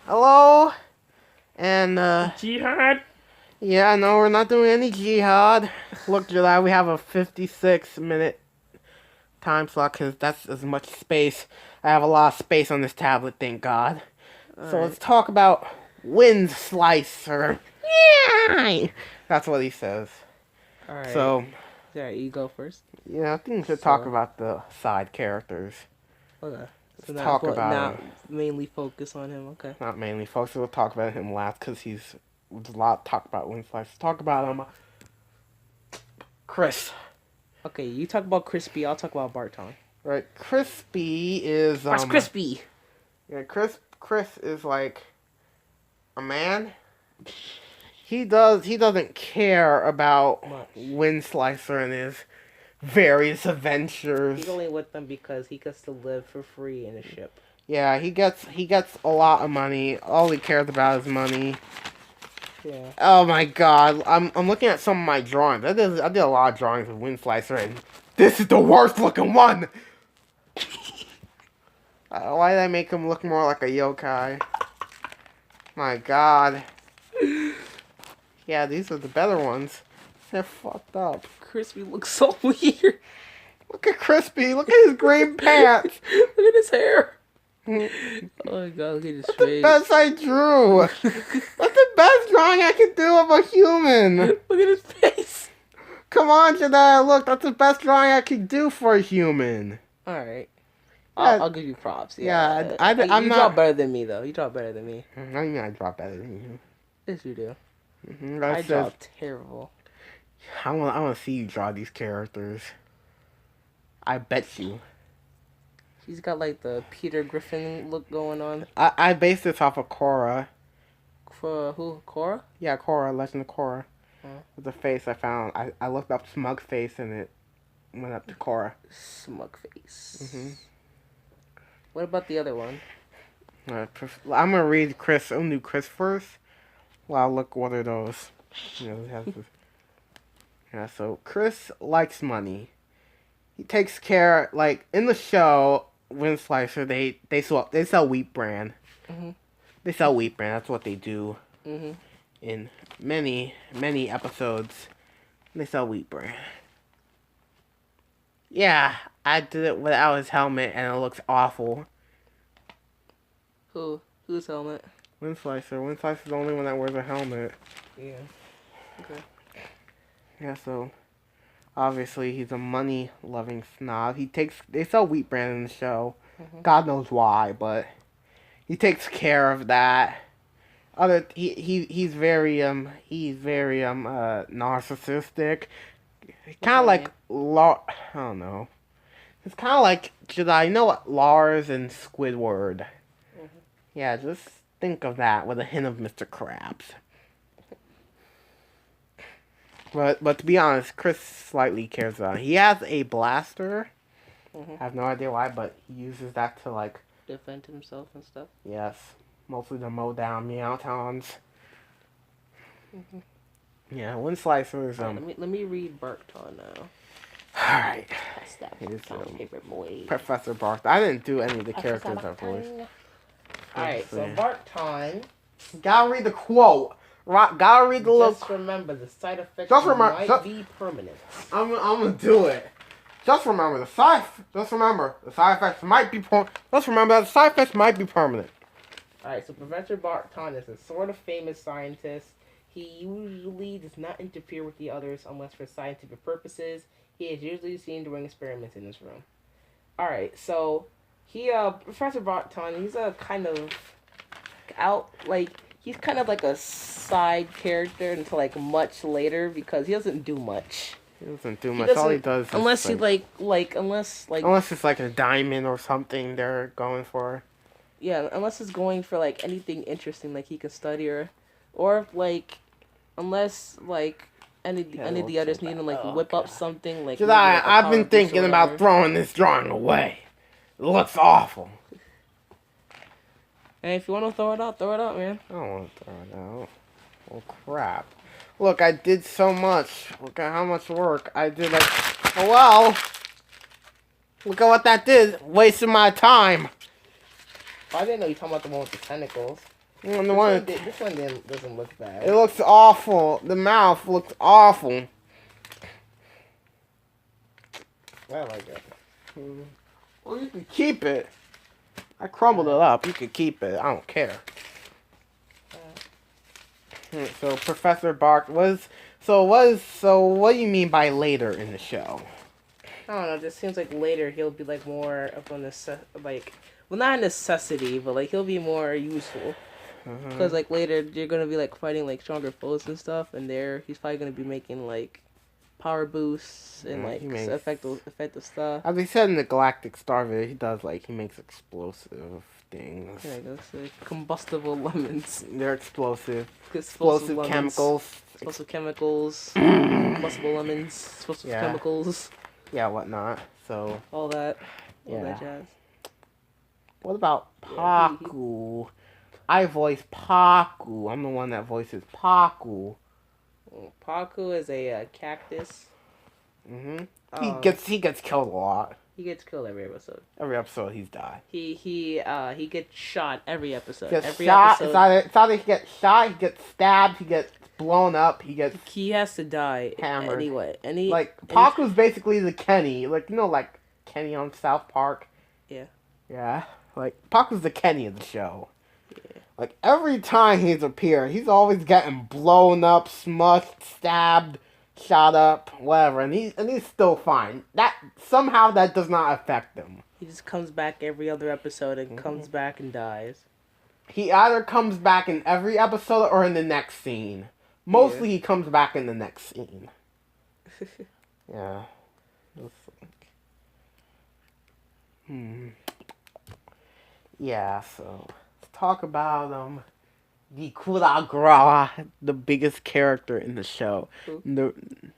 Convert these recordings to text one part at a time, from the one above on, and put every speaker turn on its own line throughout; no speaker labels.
Hello? And,
Jihad?
yeah, no, we're not doing any jihad. Look, July, we have a 56-minute time slot because that's as much space. I have a lot of space on this tablet, thank God. So let's talk about Windslicer. Yeah! That's what he says.
Alright.
So,
Alright, you go first.
yeah, I think we should talk about the side characters.
Okay. So
Let's talk about
now
him.
mainly focus on him, okay.
Not mainly, folks. We'll talk about him last because there's a lot to talk about Windslicer. Talk about him. Chris.
Okay, you talk about Crispy, I'll talk about Barton.
Right, Crispy is
What's Crispy?
Yeah, Chris is like a man. He doesn't care about Windslicer and his various adventures.
He's only with them because he gets to live for free in a ship.
Yeah, he gets a lot of money. All he cares about is money.
Yeah.
Oh my God, I'm looking at some of my drawings. I did a lot of drawings of Windslicer, and this is the worst looking one. Why did I make him look more like a yokai? My God. Yeah, these are the better ones. They're fucked up.
Crispy looks so weird.
Look at Crispy. Look at his green pants.
Look at his hair. Oh my God, look at his
That's
face.
the best I drew. That's the best drawing I could do of a human.
Look at his face.
Come on, Jedi. Look, that's the best drawing I could do for a human.
Alright.
Yeah.
I'll give you props.
Yeah,
I'm
I'm
you
not.
draw better than me, though. You draw better than me.
I mean, I draw better than you.
Yes, you do.
I
I draw terrible.
I want to see you draw these characters. I bet you.
He's got like the Peter Griffin look going on.
I based this off of Korra.
For who? Korra?
Yeah, Korra, Legend of Korra.
Huh.
With the face I found. I looked up Smug Face and it went up to Korra.
Smug face.
Mm-hmm.
What about the other one?
I'm gonna read Chris. I'm gonna do Chris first. Wow, look, what are those? You know, it has this. Yeah, so Chris likes money. He takes care, like in the show Windslicer, they sell wheat bran.
Mm-hmm.
They sell wheat bran. That's what they do.
Mm-hmm.
In many episodes, they sell wheat bran. Yeah, I did it without his helmet, and it looks awful.
Whose helmet?
Windslicer. Windslicer's the only one that wears a helmet.
Yeah. Okay.
Yeah, so obviously he's a money-loving snob. They sell wheat bran in the show.
Mm-hmm.
God knows why, but he takes care of that. He's very narcissistic. Kind of like I don't know. It's kind of like Jedi. You know what? Lars and Squidward.
Mm-hmm.
Yeah, just think of that with a hint of Mr. Krabs. But to be honest, Chris slightly cares about it. He has a blaster.
Mm-hmm.
I have no idea why, but he uses that to like
defend himself and stuff.
Yes, mostly to mow down Meowtons.
Mm-hmm.
Yeah, Windslicer is
Let me read Barton now.
All right.
That's that
It is,
paper boy.
Professor Barton. I didn't do any of the characters I voiced.
Alright, so Barton.
Gotta read the quote. Gotta read the look.
Just remember, the side effects
might
be permanent.
I'm gonna do it. Just remember the side effects might be Just remember that the side effects might be permanent.
Alright, so Professor Barton is a sort of famous scientist. He usually does not interfere with the others unless for scientific purposes. He is usually seen doing experiments in his room. Alright, so Professor Barton, he's a kind of he's kind of like a side character until like much later because he doesn't do much.
He doesn't do much. All he does is
unless
it's like a diamond or something they're going for.
Yeah, unless it's going for like anything interesting like he can study or like unless like any of the others need to like whip up something like.
I've been thinking about throwing this drawing away. It looks awful.
And if you want to throw it out, man.
I don't want to throw it out. Oh crap! Look, I did so much. Look at how much work I did. Oh well. Look at what that did. Wasted my time.
I didn't know you were talking about the one with the tentacles.
And the one,
This one doesn't look bad.
it looks awful. The mouth looks awful.
I like it.
Well, you can keep it. I crumbled it up. You can keep it. I don't care. So Professor Bark was. So what do you mean by later in the show?
I don't know. It just seems like later he'll be like more of a well, not a necessity, but like he'll be more useful. Because like later you're gonna be like fighting like stronger foes and stuff, and he's probably gonna be making like power boosts and like effective stuff.
As they said in the Galactic Star video, he makes explosive things.
Yeah, that's like combustible lemons.
They're explosive.
Explosive
chemicals.
Explosive chemicals. Combustible lemons. Explosive chemicals.
Yeah, whatnot. So
all that jazz.
What about Paku? I voice Paku. I'm the one that voices Paku.
Paku is a cactus.
He gets killed a lot.
He gets killed every episode.
Every episode he's died.
He gets shot every episode.
Every episode. It's either he gets shot, he gets stabbed, he gets blown up,
he has to die
hammered.
Anyway.
Paku's basically the Kenny. Like Kenny on South Park.
Yeah.
Yeah. Like Paku's the Kenny of the show.
Yeah.
Like every time he's appeared, he's always getting blown up, smushed, stabbed, shot up, whatever, and he's still fine. That does not affect him.
He just comes back every other episode and comes back and dies.
He either comes back in every episode or in the next scene. Mostly he comes back in the next scene. Yeah. Yeah, so let's talk about the Kuragra, the biggest character in the show. You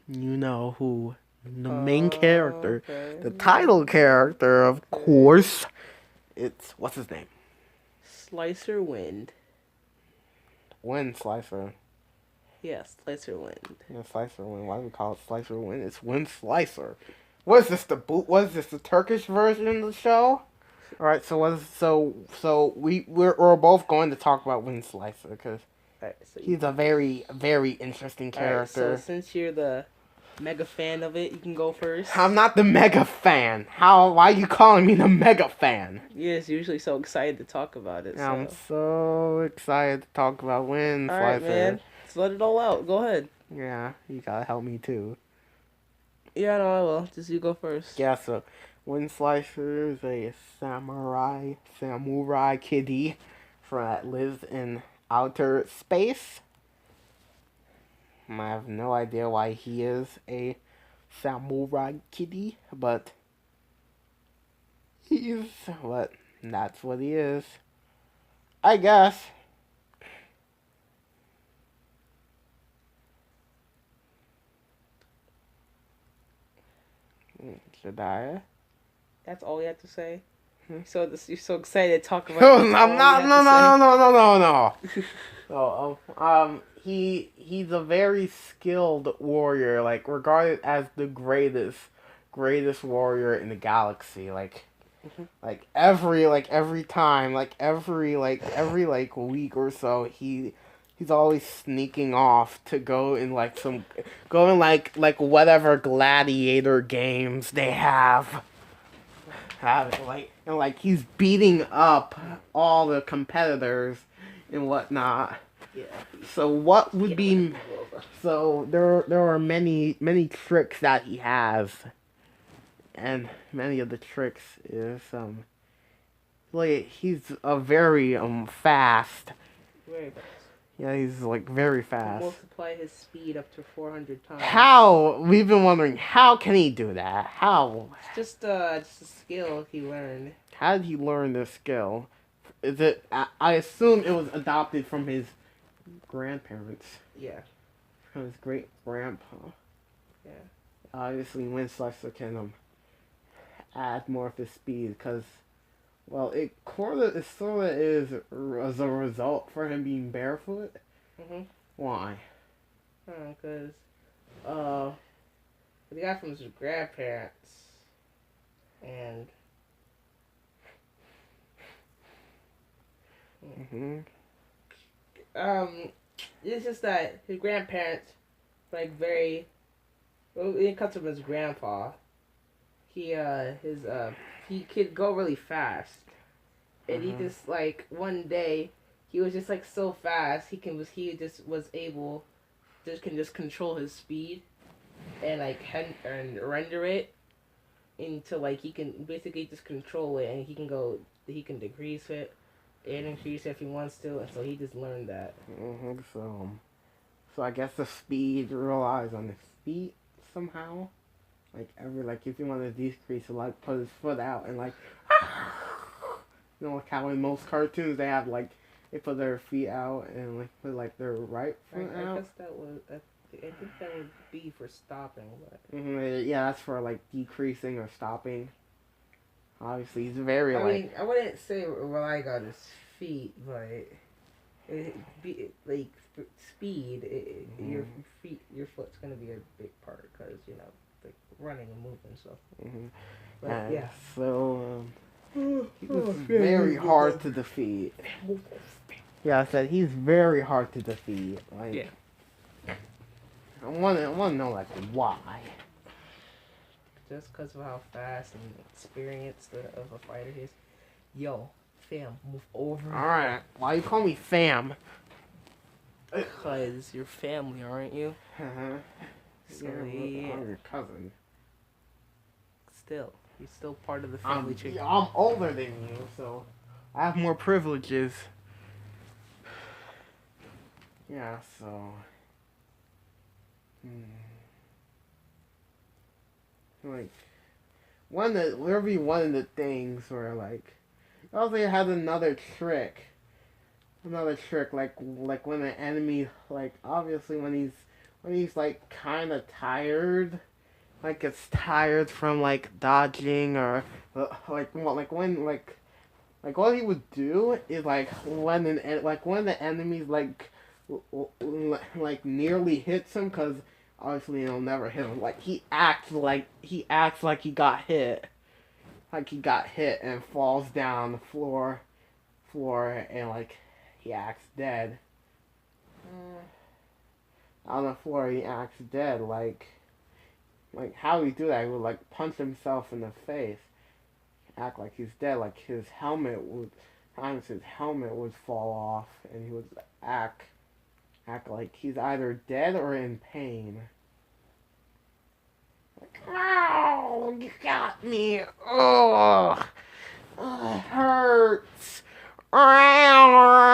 know who. The main character. Okay. The title character, of course. What's his name?
Slicer Wind.
Windslicer.
Yeah, Slicer Wind.
Yeah, Slicer Wind. Why do we call it Slicer Wind? It's Windslicer. What is this, the Turkish version of the show? Alright, so we're both going to talk about Windslicer because he's a very, very interesting character.
Right, so since you're the mega fan of it, you can go first.
I'm not the mega fan. Why are you calling me the mega fan?
You're just usually so excited to talk about it.
I'm so excited to talk about Windslicer.
Alright, man. Let's let it all out. Go ahead.
Yeah, you gotta help me too.
Yeah, no, I will. Just you go first.
Yeah, so Windslicer is a samurai kitty that lives in outer space. I have no idea why he is a samurai kitty, but that's what he is. I guess. Should I?
That's all you have to say? So you're so excited to talk about
I'm not. No. So, he's a very skilled warrior, like regarded as the greatest warrior in the galaxy. Like every week or so, he's always sneaking off to go in whatever gladiator games they have. He's beating up all the competitors and whatnot.
Yeah.
So what would be? So there are many tricks that he has, and many of the tricks is he's a very fast.
Very fast.
Yeah, he's very fast.
Multiply his speed up to 400 times.
How? We've been wondering, how can he do that? How?
It's just a skill he learned.
How did he learn this skill? Is it? I assume it was adopted from his grandparents.
Yeah.
From his great grandpa.
Yeah.
Obviously, Windslicer can add more of his speed because. Well, it sort of is as a result for him being barefoot. Why?
Because, he got from his grandparents, and. Um, it's just that his grandparents, like very, well, it comes from his grandpa. He could go really fast, and he just like one day he was just like so fast he just was able just can just control his speed and like and render it into like he can basically just control it and he can decrease it and increase it if he wants to, and so he just learned that.
So I guess the speed relies on his feet somehow. Like if you want to decrease it, like put his foot out and like, like how in most cartoons they have like they put their feet out and like put like their right foot
I
out.
guess that was I think that would be for stopping, but
Yeah, that's for like decreasing or stopping. Obviously, he's very
I
like.
mean, I wouldn't say relying on his feet, but like speed. Your foot's gonna be a big part because like running and moving stuff. But yeah.
So he was very hard to defeat. Yeah, I said he's very hard to defeat. Like,
Yeah.
I want to know like why.
Just because of how fast and experienced of a fighter he is. Yo, fam, move over.
Alright, why you call me fam?
Because you're family, aren't you? So, yeah.
I'm your cousin.
Still, he's still part of the family tree.
Yeah, I'm older than you, so I have more privileges. Yeah, so. Like, one of the things where like, also had another trick. Like when the enemy, like obviously when he's like kind of tired, like gets tired from like dodging or like what he would do is like when the enemies like nearly hits him, because obviously he'll never hit him. Like he acts like he got hit, and falls down the floor and like he acts dead. On the floor he acts dead. Like how he do that? He would like punch himself in the face, act like he's dead. Like his helmet would fall off, and he would act like he's either dead or in pain. Like, ow, you got me. Oh, it hurts. Ow.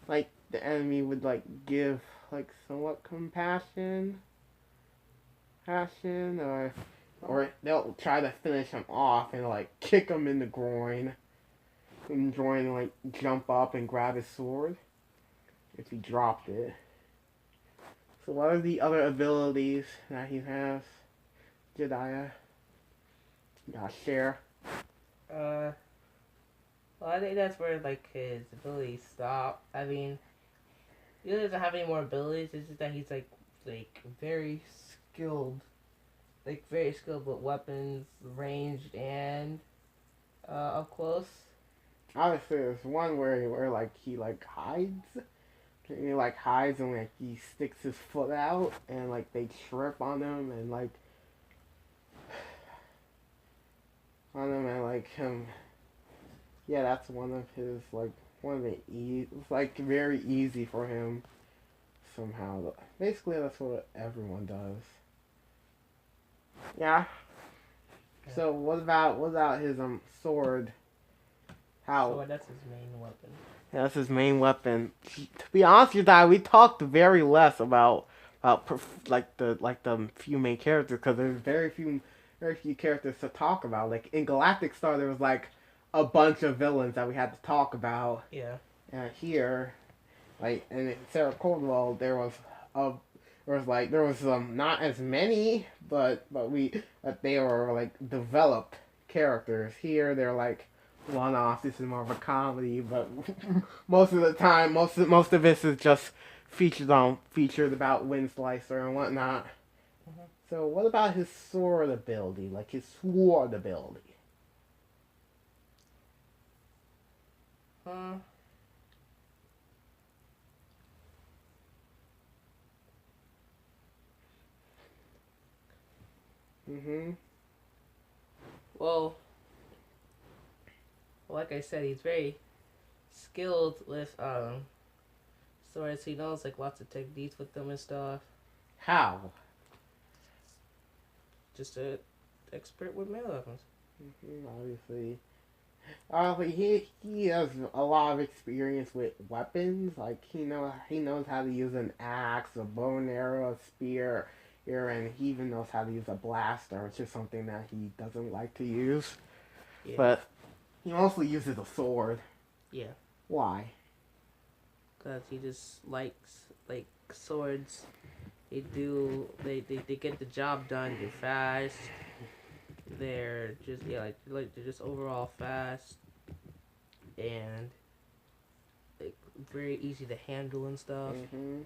Like the enemy would like give like somewhat compassion, or they'll try to finish him off and like kick him in the groin, and like jump up and grab his sword if he dropped it. So what are the other abilities that he has, Jediah? Share.
Well, I think that's where like his abilities stop. I mean, he really doesn't have any more abilities. It's just that he's like very skilled, with weapons, ranged and up close.
Obviously, there's one where like he like hides. He like hides and like he sticks his foot out and like they trip on him and like him. Yeah, that's one of his like it's like very easy for him somehow. Basically, that's what everyone does. Yeah. So what about his sword? How?
So that's his main weapon.
Yeah, that's his main weapon. To be honest with you, we talked very less about the few main characters, because there's very few characters to talk about. Like in Galactic Star, there was like a bunch of villains that we had to talk about.
Yeah.
Here, like in Sarah Caldwell, there was not as many, but they were like developed characters. Here, they're like one-off. This is more of a comedy, but most of the time, most of this is just featured about Windslicer and whatnot.
Mm-hmm.
So, what about his sword ability? Like his sword ability? Mhm.
Well, like I said, he's very skilled with swords. He knows like lots of techniques with them and stuff.
How?
Just a expert with melee weapons.
Obviously. He has a lot of experience with weapons. Like he knows how to use an axe, a bow and arrow, a spear, and he even knows how to use a blaster, which is something that he doesn't like to use.
Yeah.
But he mostly uses a sword.
Yeah.
Why?
Because he just likes like swords. They get the job done. They're fast. They're just like they're just overall fast and like very easy to handle and stuff.
Mhm.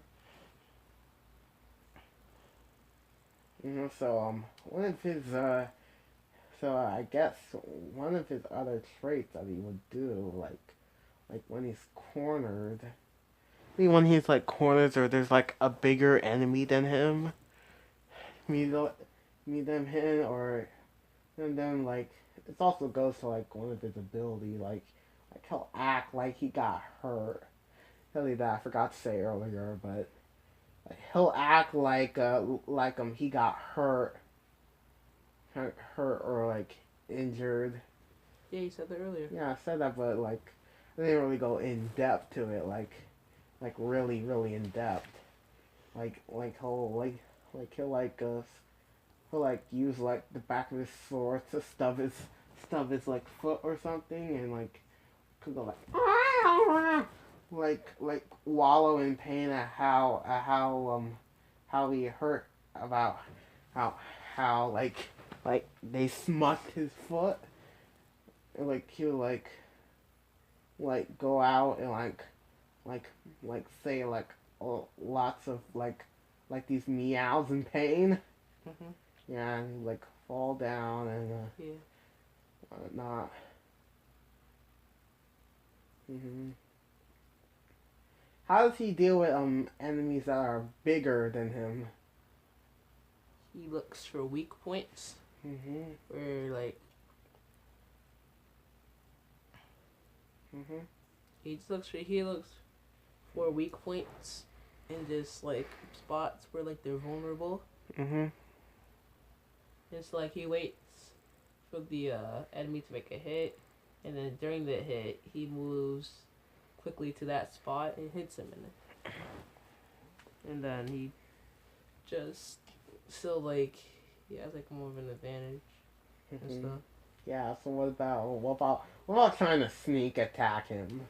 So one of his I guess one of his other traits that he would do, like when he's cornered. I mean, when he's like cornered or there's like a bigger enemy than him, me the me them him or and then like it also goes to like one of his ability like he'll act like he got hurt. Tell you that I forgot to say earlier, but like, he'll act like he got hurt or like injured.
Yeah, you said that earlier.
Yeah, I said that, but like I didn't really go in depth to it, like really really in depth. Like he'll like use like the back of his sword to stub his like foot or something, and like could go like wallow in pain at how he hurt about how how they smucked his foot, and like he'll like go out and like say like lots of like these meows in pain.
Mhm.
Yeah, and like fall down and
Yeah.
whatnot. Hmm. How does he deal with enemies that are bigger than him?
He looks for weak points
Mhm.
where like
Mhm.
he looks for weak points and just like spots where like they're vulnerable.
Mhm.
It's like he waits for the enemy to make a hit, and then during the hit, he moves quickly to that spot and hits him in it. And then he just still like he has like more of an advantage and
Mhm.
stuff.
Yeah. So what about trying to sneak attack him?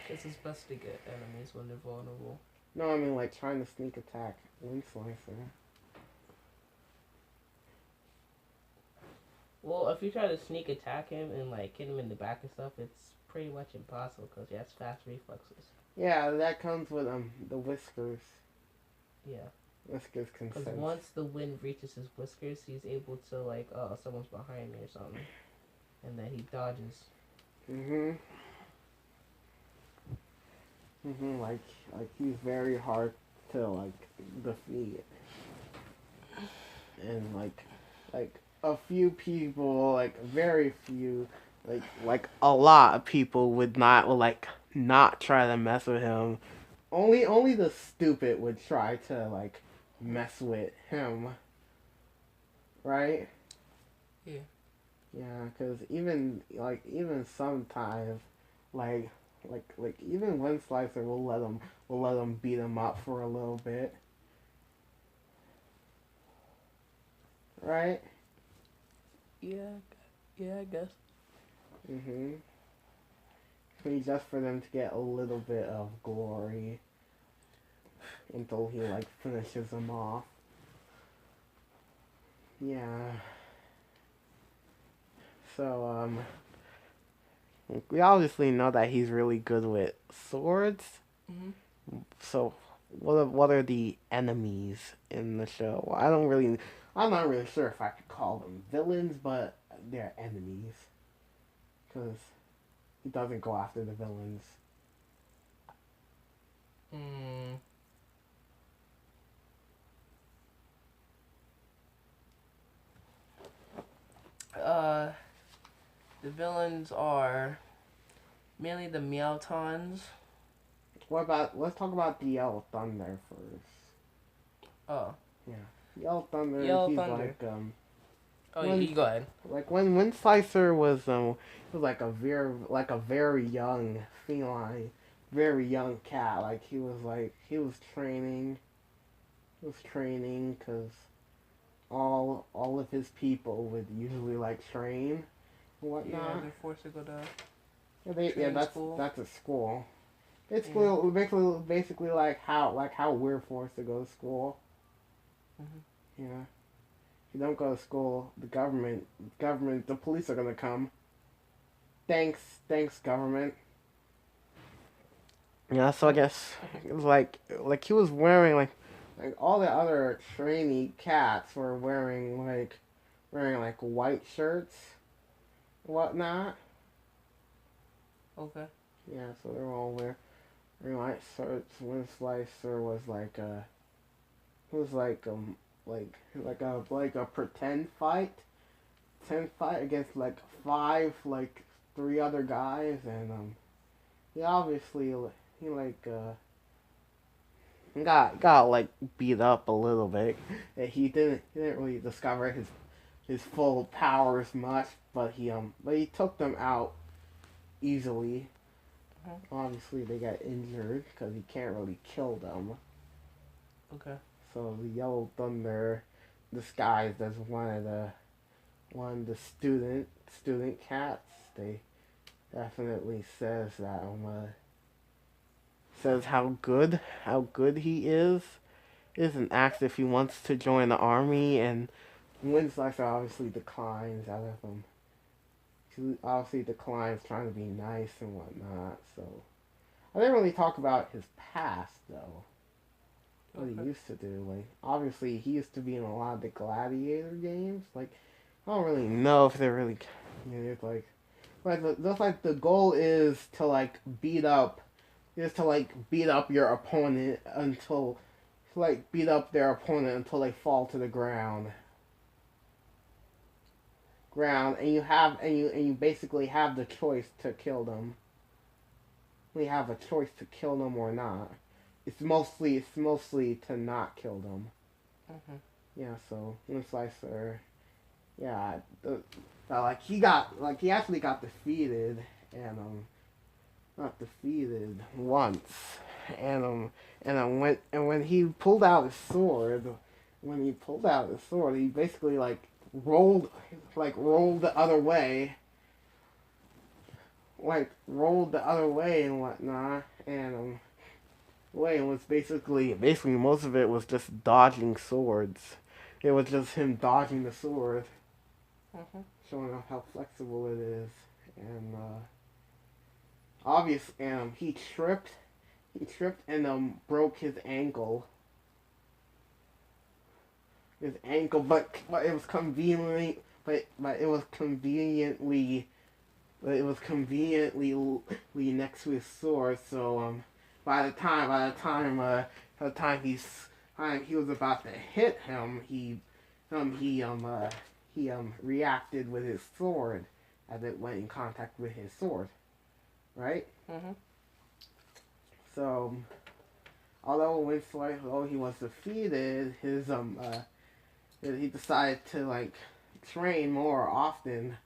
Cause it's best to get enemies when they're vulnerable.
No, I mean like trying to sneak attack Windslicer.
Well, if you try to sneak attack him and like hit him in the back and stuff, it's pretty much impossible because he has fast reflexes.
Yeah, that comes with the whiskers.
Yeah.
Whiskers can
Because
sense.
once the wind reaches his whiskers, he's able to like, oh, someone's behind me or something, and then he dodges.
Mhm. Mhm. Like he's very hard to like defeat, and like a few people, like very few, like a lot of people would not try to mess with him. Only the stupid would try to like mess with him, right?
Yeah.
Yeah, because even sometimes like like even Windslicer will let him beat him up for a little bit, right?
Yeah. Yeah, I guess.
Mhm. Just for them to get a little bit of glory until he like finishes him off. Yeah. So we obviously know that he's really good with swords.
Mhm.
So what are the enemies in the show? I'm not really sure if I could call them villains, but they're enemies because he doesn't go after the villains.
Mm. villains are mainly the Meowtons.
Let's talk about the Yellow Thunder first.
Oh.
Yeah. Yellow Thunder,
Yellow
he's
Thunder.
like,
Oh,
when,
you go ahead.
like when Windslicer was like a very young feline, very young cat. He was training, because all of his people would usually like train and
Yeah,
whatnot.
they're forced to go to
Yeah, that's a school. Basically like how we're forced to go to school.
Mm-hmm.
Yeah. If you don't go to school, the police are gonna come. Thanks, government. Yeah, so I guess it was like he was wearing like all the other trainee cats were wearing like white shirts, and whatnot.
Okay.
Yeah, so they're all wearing white shirts. Windslicer was like a pretend fight against like three other guys, and he obviously he like got like beat up a little bit. He didn't really discover his full powers much, but he took them out easily.
Mm-hmm.
Obviously they got injured because he can't really kill them.
Okay.
So the Yellow Thunder, disguised as one of the student cats, they definitely says how good he is and asks if he wants to join the army, and Windslicer obviously declines out of him. He obviously declines trying to be nice and whatnot. So I didn't really talk about his past though. What he used to do, like obviously he used to be in a lot of the gladiator games. Like I don't really know if they're really, it's like the goal is to beat up your opponent until beat up their opponent until they fall to the ground, and you basically have the choice to kill them. We have a choice to kill them or not. It's mostly to not kill them.
Mm-hmm.
Yeah, so Windslicer, yeah, he actually got defeated, and not defeated once, when he pulled out his sword, he basically rolled the other way, and whatnot, and it was basically most of it was just dodging swords. It was just him dodging the sword,
Mm-hmm.
showing off how flexible it is, and obvious. He tripped and broke his ankle. But it was conveniently next to his sword. So by the time he was about to hit him, he reacted with his sword as it went in contact with his sword, right?
Mm-hmm.
So although he was defeated, he decided to train more often,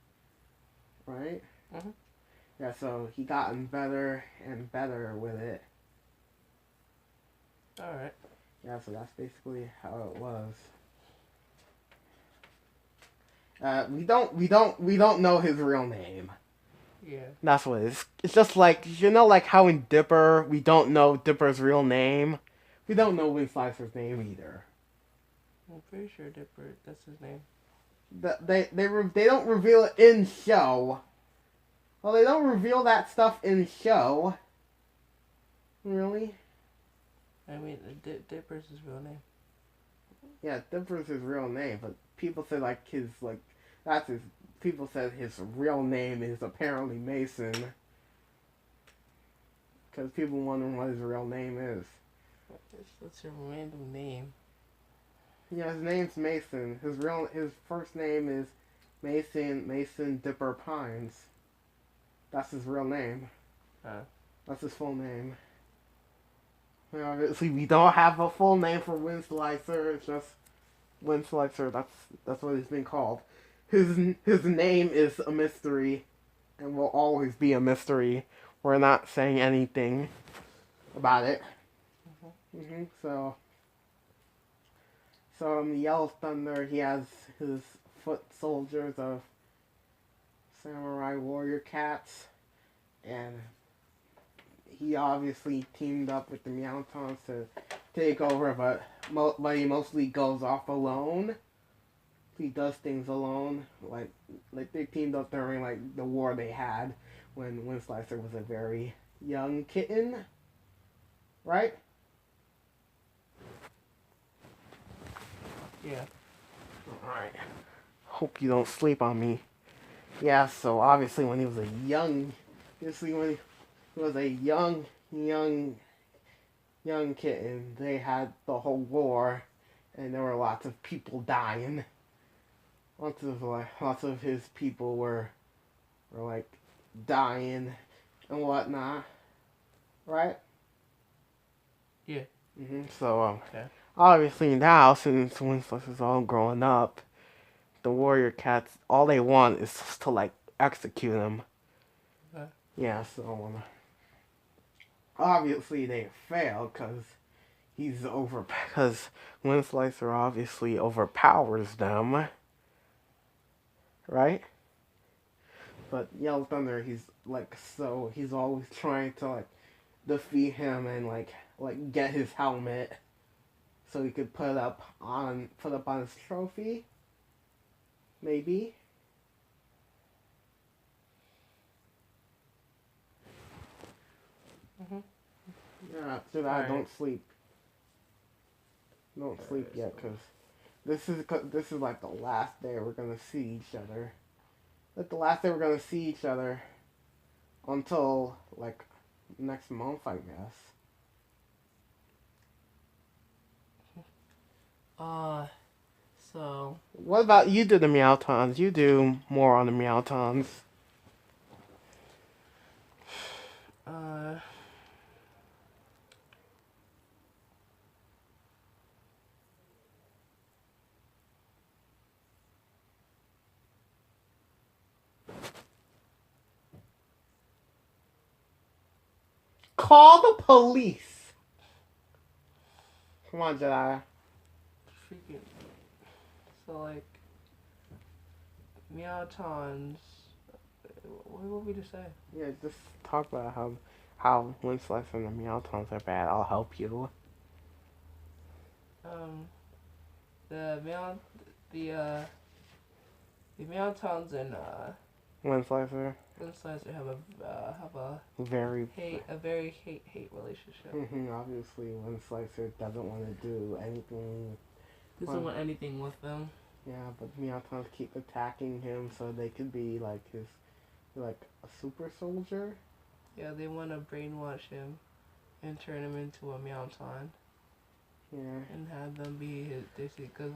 right?
Mm-hmm.
Yeah, so he gotten better and better with it.
All right.
Yeah, so that's basically how it was. We don't know his real name.
Yeah.
That's what it is. It's just like like how in Dipper we don't know Dipper's real name. We don't know Windslicer's name either.
I'm pretty sure Dipper. That's his name.
They don't reveal it in show. Well, they don't reveal that stuff in show. Really?
I mean, Dipper's his real name.
Yeah, Dipper's his real name, but people say that's his. People said his real name is apparently Mason. Because people wondering what his real name is.
That's a random name.
Yeah, his name's Mason. His first name is Mason Dipper Pines. That's his real name. That's his full name. Obviously, we don't have a full name for Windslicer. It's just Windslicer. That's what he's been called. His name is a mystery, and will always be a mystery. We're not saying anything about it. So in the Yellow Thunder, he has his foot soldiers of samurai warrior cats, and he obviously teamed up with the Meowtons to take over, but he mostly goes off alone. He does things alone, like they teamed up during like the war they had when Windslicer was a very young kitten, right?
Yeah.
Alright. Hope you don't sleep on me. Yeah, so obviously when he was a young kitten, they had the whole war, and there were lots of people dying. Lots of his people were like dying and whatnot, right?
Yeah.
So
Okay.
obviously now, since Windslicer's all growing up, the warrior cats, all they want is just to like execute him.
Okay.
Yeah, so obviously they fail because Windslicer obviously overpowers them, right? But Yellow Thunder, he's always trying to like defeat him and like get his helmet so he could put up on his trophy. Maybe. Yeah, after that,
Alright.
don't sleep. Don't sleep yet, because this is like the last day we're gonna see each other. Like the last day we're gonna see each other until like next month, I guess.
So
What about you? Do the Meowtons? You do more on the Meowtons. Call the police. Come on, Jedi.
freaking. So like, Meowtons. What would we just say?
Yeah, just talk about how Windslicer and the Meowtons are bad. I'll help you.
The Meow, the Meowtons and
Windslicer.
Windslicer have a
Very.
very hate relationship.
Obviously, Windslicer doesn't want to do anything.
Doesn't want anything with them.
Yeah, but Meowtons keep attacking him so they could be like like a super soldier.
Yeah, they want to brainwash him and turn him into a Meowton.
Yeah.
And have them be his because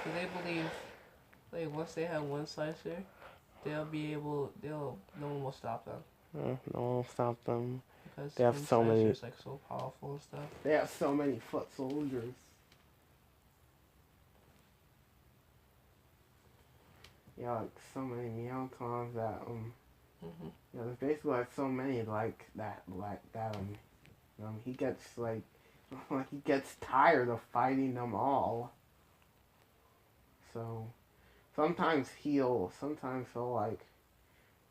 they believe, like once they have Windslicer, no one will stop them.
No one will stop them.
Because
they have so many.
Windslicer's like so powerful and stuff.
They have so many foot soldiers. Yeah, like so many Meowtons that yeah, there's basically like so many like that he gets like he gets tired of fighting them all. So sometimes he'll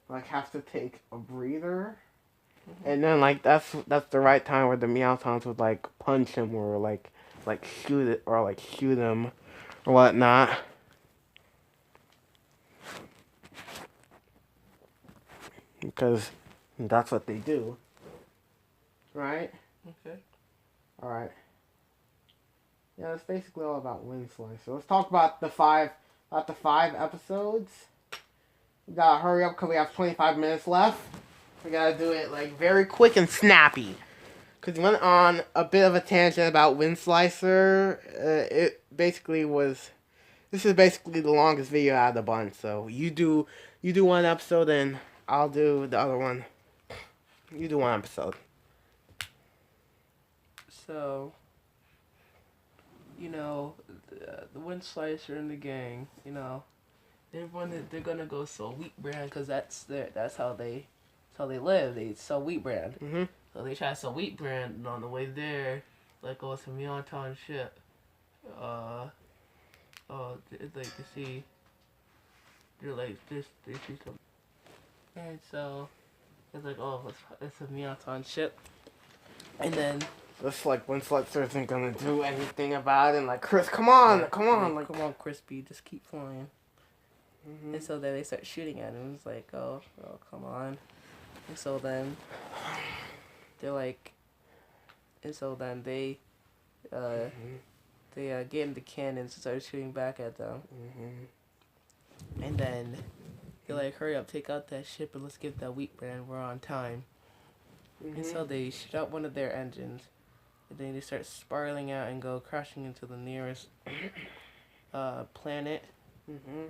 like have to take a breather. And then like that's the right time where the Meowtons would like punch him or like shoot him or whatnot. Because that's what they do. Right?
Okay.
Alright. Yeah, that's basically all about Windslicer. So let's talk about the five episodes. We gotta hurry up because we have 25 minutes left. We gotta do it like very quick and snappy. Because we went on a bit of a tangent about Windslicer. This is basically the longest video out of the bunch. So you do one episode and I'll do the other one. You do one episode.
So, the Windslicer and the gang, they're gonna go sell wheat brand because that's how they live. They sell wheat brand.
Mm-hmm.
So they try to sell wheat brand, and on the way there, like oh, some Yonton ship. It's like you see, they're like this. They see some, and so it's like oh, it's a Yonton ship, and then.
Looks like Windslicer isn't gonna do anything about it. And like, Chris, come on.
Like, come on, Crispy, just keep flying.
Mm-hmm.
And so then they start shooting at him. It's like, oh, come on. And so then they're like, and so then they get in the cannons and start shooting back at them.
Mm-hmm.
And then they're like, hurry up, take out that ship and let's get that wheat brand. We're on time.
Mm-hmm.
And so they shoot out one of their engines. And then they start spiraling out and go crashing into the nearest planet.
Mm-hmm.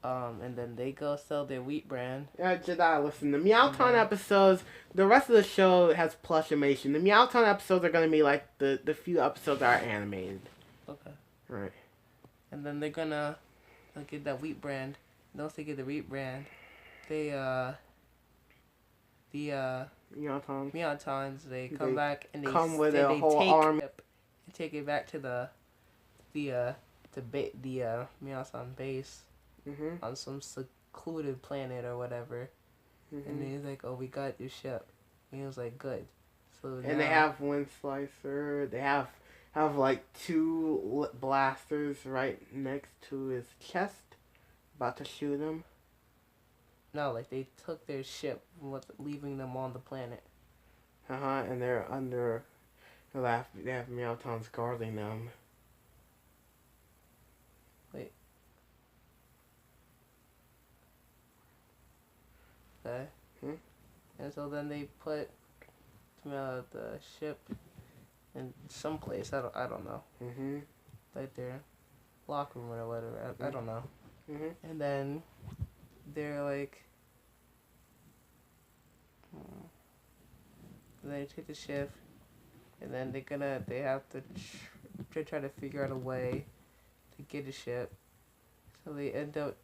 And then they go sell their wheat brand.
Yeah, Jedi, listen, the Meowtown episodes, the rest of the show has plush animation. The Meowtown episodes are going to be like the few episodes that are animated.
Okay.
Right.
And then they're gonna get that wheat brand. And once they get the wheat brand, the Meowtons, they come back and they
come with a whole
take
army
and take it back to the Meowton base on some secluded planet or whatever. And he's like, "Oh, we got your ship." And he was like, "Good." So
and they have Windslicer. They have like two blasters right next to his chest, about to shoot him.
No, like they took their ship, leaving them on the planet.
And they're under. They have Meowtons guarding them.
Wait. Okay. And so then they put the ship in some place. I don't know. Like their locker room or whatever. I don't know. And then they're like, they take the ship, and then they have to try to figure out a way to get the ship. So they end up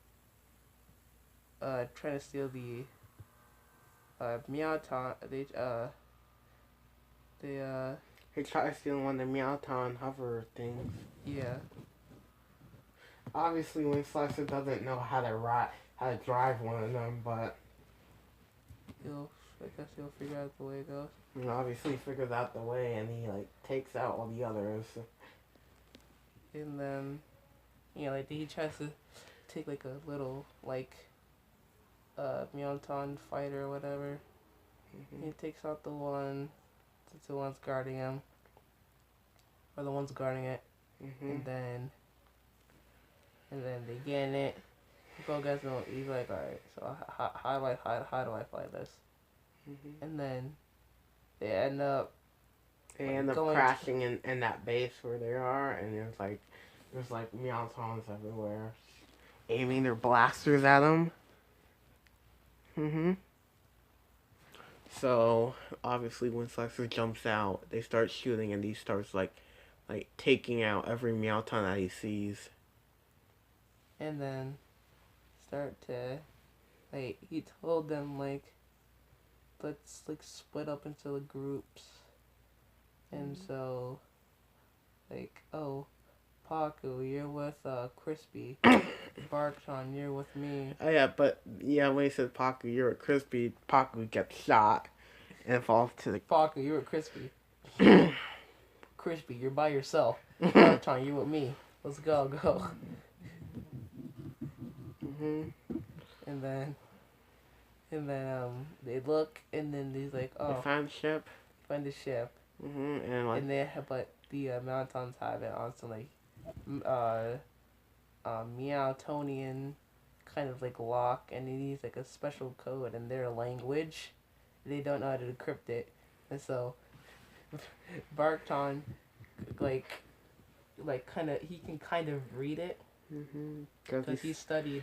trying to steal the Meowton.
They try to steal one of the Meowton hover things.
Yeah.
Obviously, Windslicer doesn't know how to drive one of them, but
I guess he'll figure out the way it goes.
He obviously figures out the way, and he like takes out all the others.
And then, he tries to take like a little Meowton fighter or whatever. He takes out the ones guarding him, or the ones guarding it, and then they get in it. He's like, all right, so how do I fight this? And then they end up
crashing in that base where they are, and there's like Meowtons everywhere, aiming their blasters at them. So obviously, when Windslicer jumps out, they start shooting, and he starts like taking out every Meowton that he sees.
And then start to he told them let's split up into the groups. And so oh, Paku, you're with Crispy. Barkton, you're with me.
Oh yeah, but when he said Paku, you're with Crispy, Paku gets shot and falls to the
Paku, you're with Crispy. Crispy, you're by yourself. Barkton, you're with me. Let's go. And then they look, and then he's like, oh,
they find the ship.
Find the ship.
And
but the Meowtons have it on some Meowtonian kind of lock, and it needs a special code in their language. They don't know how to decrypt it, and so Barkton he can kind of read it, because he studied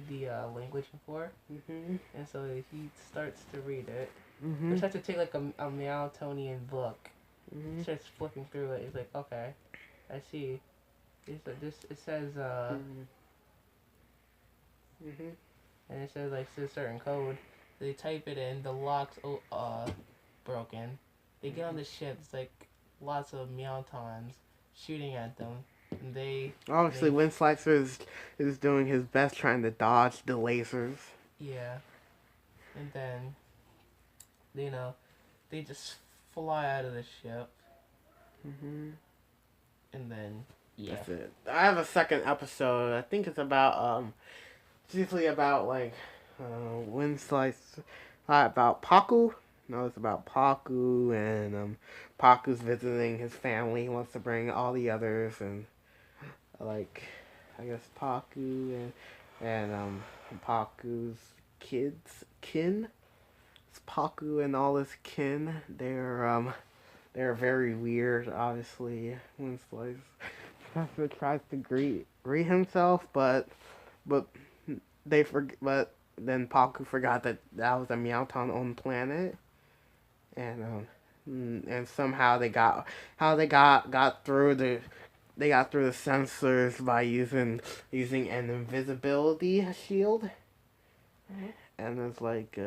the language before, and so he starts to read it. He starts to take like a Meowtonian book. He starts flipping through it. He's like, okay, I see. It's like this. It says and it says like a certain code. They type it in. The lock's broken. They get on the ship. It's like lots of Meowtons shooting at them. And
Obviously, Windslicer is doing his best trying to dodge the lasers.
yeah, and then they just fly out of the ship. And then
That's it. I have a second episode. I think it's about it's usually about like Windslice, about Paku. No, it's about Paku, and Paku's visiting his family. He wants to bring all the others, and like I guess Paku and Paku's kin. It's Paku and all his kin. They're very weird. Obviously, Windslice tries to greet himself, but but then Paku forgot that was a Meowton owned planet, and somehow got through the sensors by using an invisibility shield, and it's like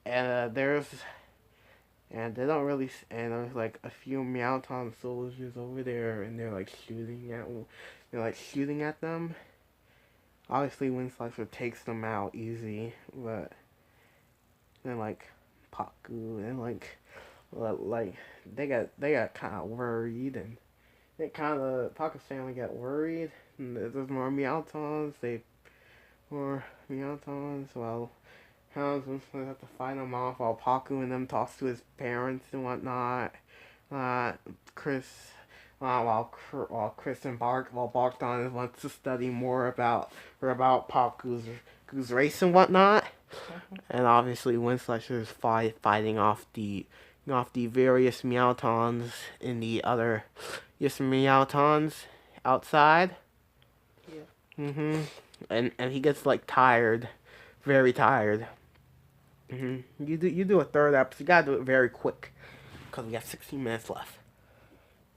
there's and they don't really and there's like a few Meowton soldiers over there, and they're like shooting at them. Obviously, Windslicer takes them out easy, but then like Paku and like they got kind of worried, and Paku's family got worried. And there's more Meowtons. Well, Hounds Windslicer have to fight them off while Paku and them talks to his parents and whatnot. Chris. While Chris and Barkton wants to study more about Paku's race and whatnot, and obviously Windslicer is fighting off the various Meowtons in the other Meowtons outside. And he gets like tired, very tired. You do a third episode. You gotta do it very quick, because we got 16 minutes left.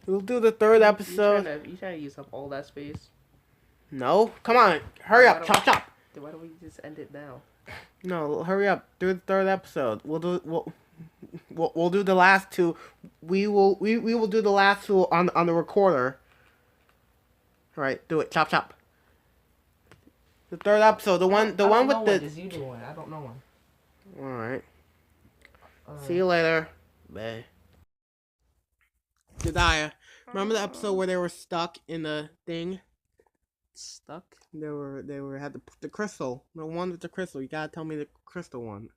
We'll do the third episode.
You trying to use up all that space?
No, come on, hurry up, chop.
Then why don't we just end it now?
No, hurry up. Do the third episode. We'll do the last two. We will do the last two on the recorder. All right, do it. Chop. The third episode, the one with the.
Just you do one. I don't know one.
All right. See you later. Bye. Jediah, remember the episode where they were stuck in the thing?
Stuck?
They had the crystal. The one with the crystal. You gotta tell me the crystal one.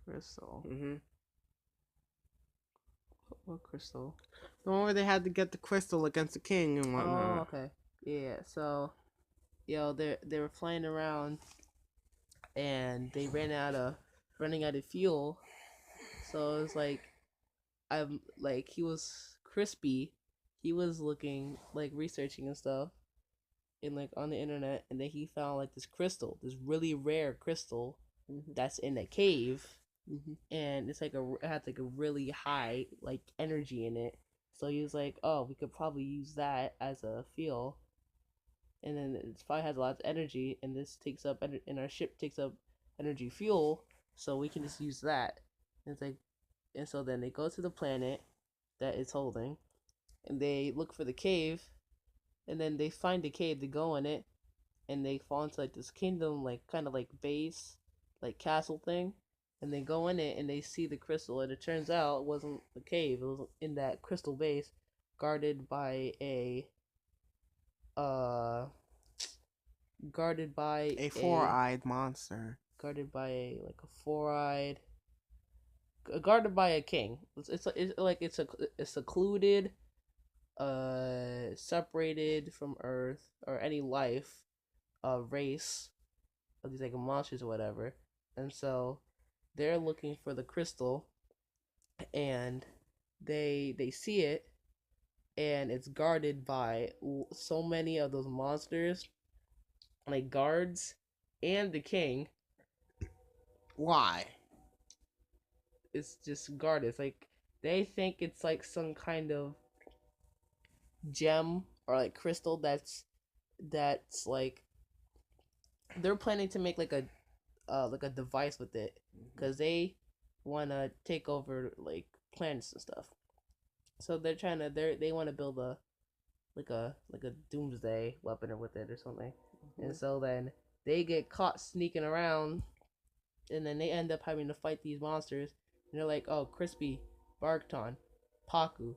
Crystal. What crystal?
The one where they had to get the crystal against the king and whatnot.
Oh, okay. Yeah. So, they were flying around, and they running out of fuel. So it was like, he was crispy. He was looking like researching and stuff, and like on the internet, and then he found like this crystal, this really rare crystal that's in a cave, and it's like it had like a really high like energy in it. So he was like, oh, we could probably use that as a fuel, and then it probably has a lot of energy, and this takes up and our ship takes up energy fuel, so we can just use that. And it's like, and so then they go to the planet that it's holding, and they look for the cave, and then they find the cave, they go in it, and they fall into like this kingdom, like kind of like base, like castle thing, and they go in it and they see the crystal, and it turns out it wasn't a cave, it was in that crystal base, guarded by a
four-eyed monster.
Guarded by a four-eyed, guarded by a king. It's a secluded, separated from Earth or any life, race of these like monsters or whatever. And so they're looking for the crystal, and they see it, and it's guarded by so many of those monsters, like guards, and the king.
Why?
It's just guarded. It's like they think it's like some kind of gem or like crystal that's like they're planning to make like a device with it because they want to take over like planets and stuff. So they want to build a like a doomsday weapon with it or something. And so then they get caught sneaking around, and then they end up having to fight these monsters. And they're like, "Oh, Crispy, Barkton, Paku,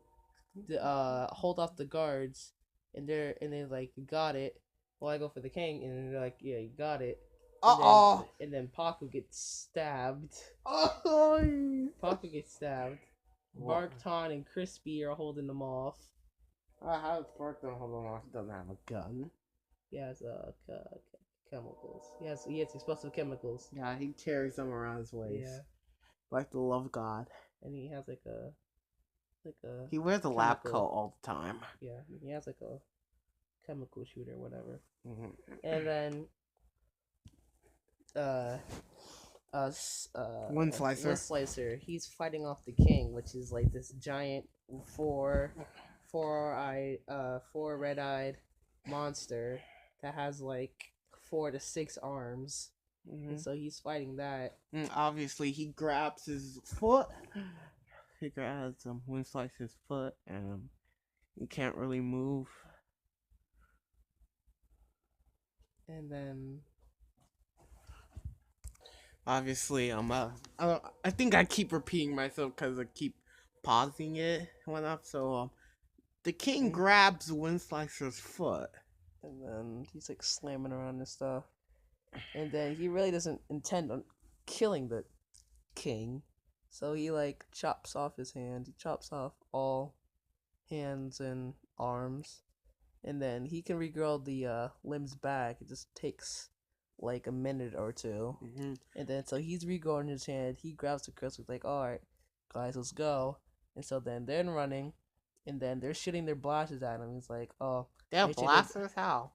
hold off the guards." And they're like, "You got it." Well, I go for the king, and they're like, "Yeah, you got it." And then Paku gets stabbed.
Oh.
Paku gets stabbed. Barkton and Crispy are holding them off.
How is Barkton holding off? He doesn't have a gun.
He has chemicals. He has explosive chemicals.
Yeah, he carries them around his waist.
Yeah,
Like the love of God.
and he has like a
He wears a lab coat all the time.
Yeah, he has like a chemical shooter, whatever.
Mm-hmm.
And then Windslicer, he's fighting off the king, which is like this giant four red-eyed monster that has like 4 to 6 arms.
Mm-hmm.
And so he's fighting that.
And obviously, he grabs his foot. He grabs Windslicer's foot, and he can't really move.
And then
obviously, I think I keep repeating myself because I keep pausing it and whatnot. So, the king grabs Windslicer's foot,
and then he's like slamming around and stuff. And then he really doesn't intend on killing the king, so he like chops off his hand. He chops off all hands and arms, and then he can regrow the limbs back. It just takes like a minute or two.
Mm-hmm.
And then so he's regrowing his hand. He grabs the crystal, like, all right, guys, let's go. And so then they're running, and then they're shooting their blasters at him. He's like, oh,
they have blasters? How?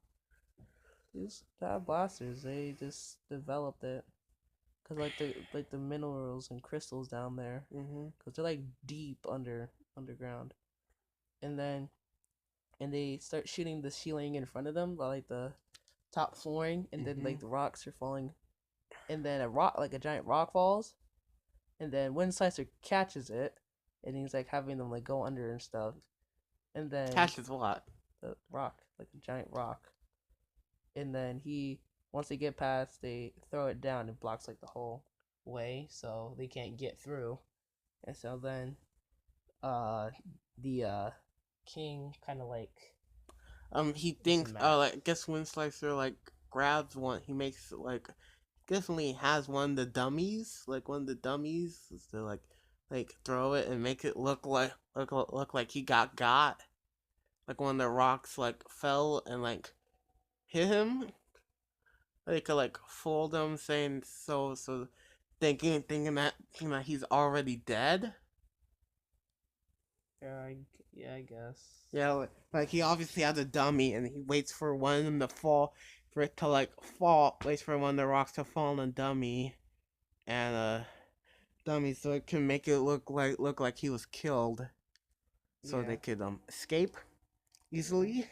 They have blasters. They just developed it. Cause like the minerals and crystals down there, cause they're like deep underground, and they start shooting the ceiling in front of them by like the top flooring, and then like the rocks are falling, and then a giant rock falls, and then Windslicer catches it, and he's like having them like go under and stuff, and then
catches what?
The rock, like a giant rock, and then once they get past, they throw it down and blocks like the whole way, so they can't get through. And so then, the king kind of like,
he thinks, I guess Windslicer like grabs one. He makes like, definitely has one of the dummies, to like throw it and make it look like he got, like one of the rocks like fell and like hit him. They could like fool them, saying so thinking that he's already dead.
Yeah, I guess.
Yeah, like he obviously has a dummy, and he waits for one of them to fall, for it to like fall. Waits for one of the rocks to fall on the dummy, and dummy, so it can make it look like he was killed, so they could escape easily.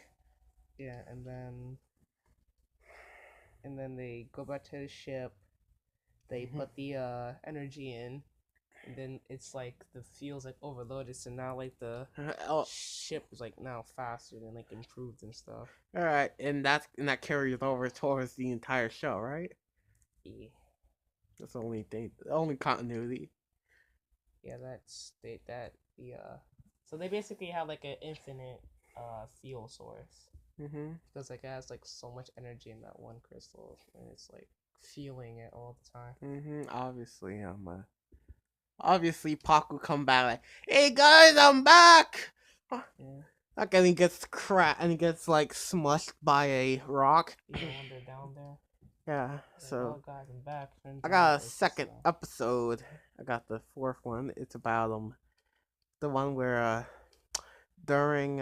Yeah, and then they go back to the ship. They put the energy in, and then it's like the field's like overloaded, so now like the ship is like now faster and like improved and stuff.
All right, and that carries over towards the entire show, right?
Yeah.
That's the only thing, the only continuity.
Yeah, so they basically have like an infinite fuel source. Because like it has like so much energy in that one crystal, and it's like fueling it all the time.
Obviously Pac will come back like, "Hey guys, I'm back!"
Yeah.
Like, and he gets and he gets like smushed by a rock.
You know, when they're down there.
Yeah, so
oh, guys, I'm back.
I got a second episode. I got the 4th one. It's about the one where during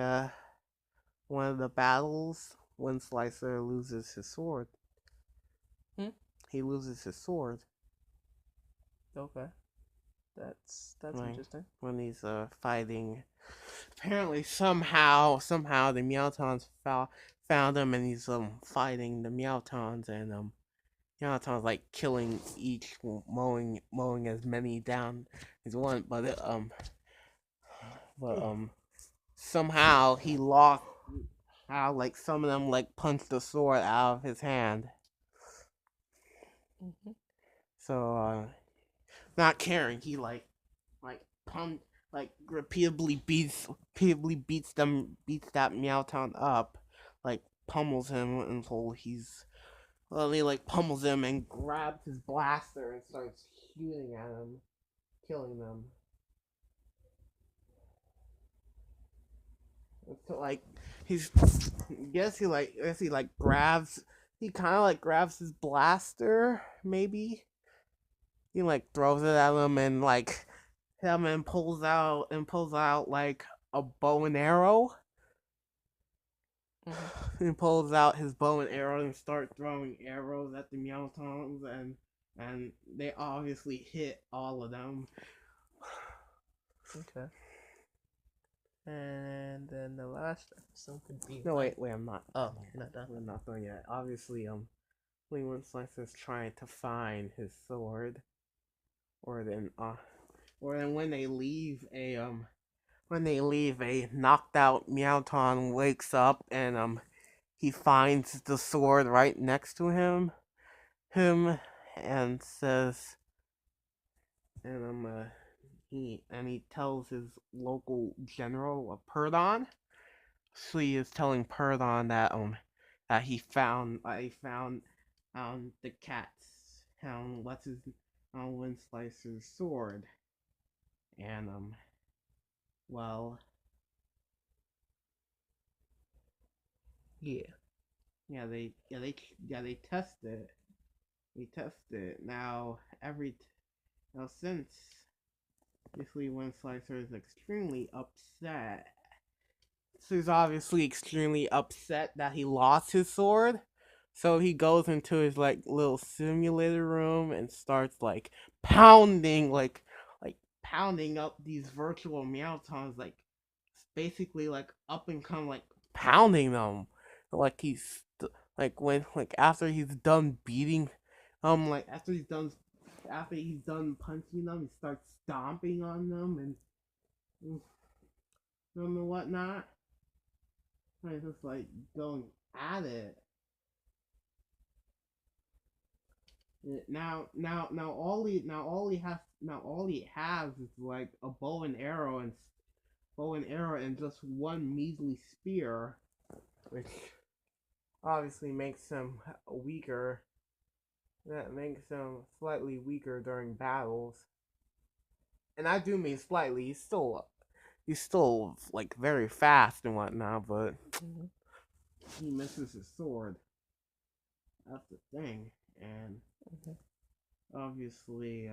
one of the battles, Windslicer loses his sword.
Hmm?
He loses his sword.
Okay. That's
Like,
interesting.
when he's fighting. Apparently, somehow the Meowtons found him, and he's fighting the Meowtons, and Meowtons like killing each, mowing as many down as one, but somehow he lost. How like some of them like punched the sword out of his hand.
Mm-hmm.
So not caring, he like pumped beats that Meowton up, like pummels him until he like pummels him and grabs his blaster and starts shooting at him, killing them. So like he's guess he like grabs he kind of like grabs his blaster, maybe he like throws it at him and like him and pulls out like a bow and arrow.
Mm-hmm.
He pulls out his bow and arrow and start throwing arrows at the Meowtons, and they obviously hit all of them.
Okay. And then the last episode could be.
No, wait, I'm not.
Oh, you're not done.
We're not done yet. Obviously, Windslicer's trying to find his sword, or then when they leave a knocked out Meowton wakes up and he finds the sword right next to him and says and he tells his local general, Perdon. So he is telling Perdon that he found the cat's what's his Windslicer's sword, and well,
Yeah.
they test it. We test it now. Now since obviously Windslicer is extremely upset. So he's obviously extremely upset that he lost his sword. So he goes into his like little simulator room and starts like pounding like pounding up these virtual Meowtons, like basically like up and come, like pounding them. Like like when like after he's done beating like after he's done punching them, he starts stomping on them and whatnot. I just like going at it. All he has is like a bow and arrow and just one measly spear, which obviously makes him weaker. That makes him slightly weaker during battles, and I do mean slightly. He's still like very fast and whatnot, but
Mm-hmm.
he misses his sword. That's the thing, and
Mm-hmm.
obviously,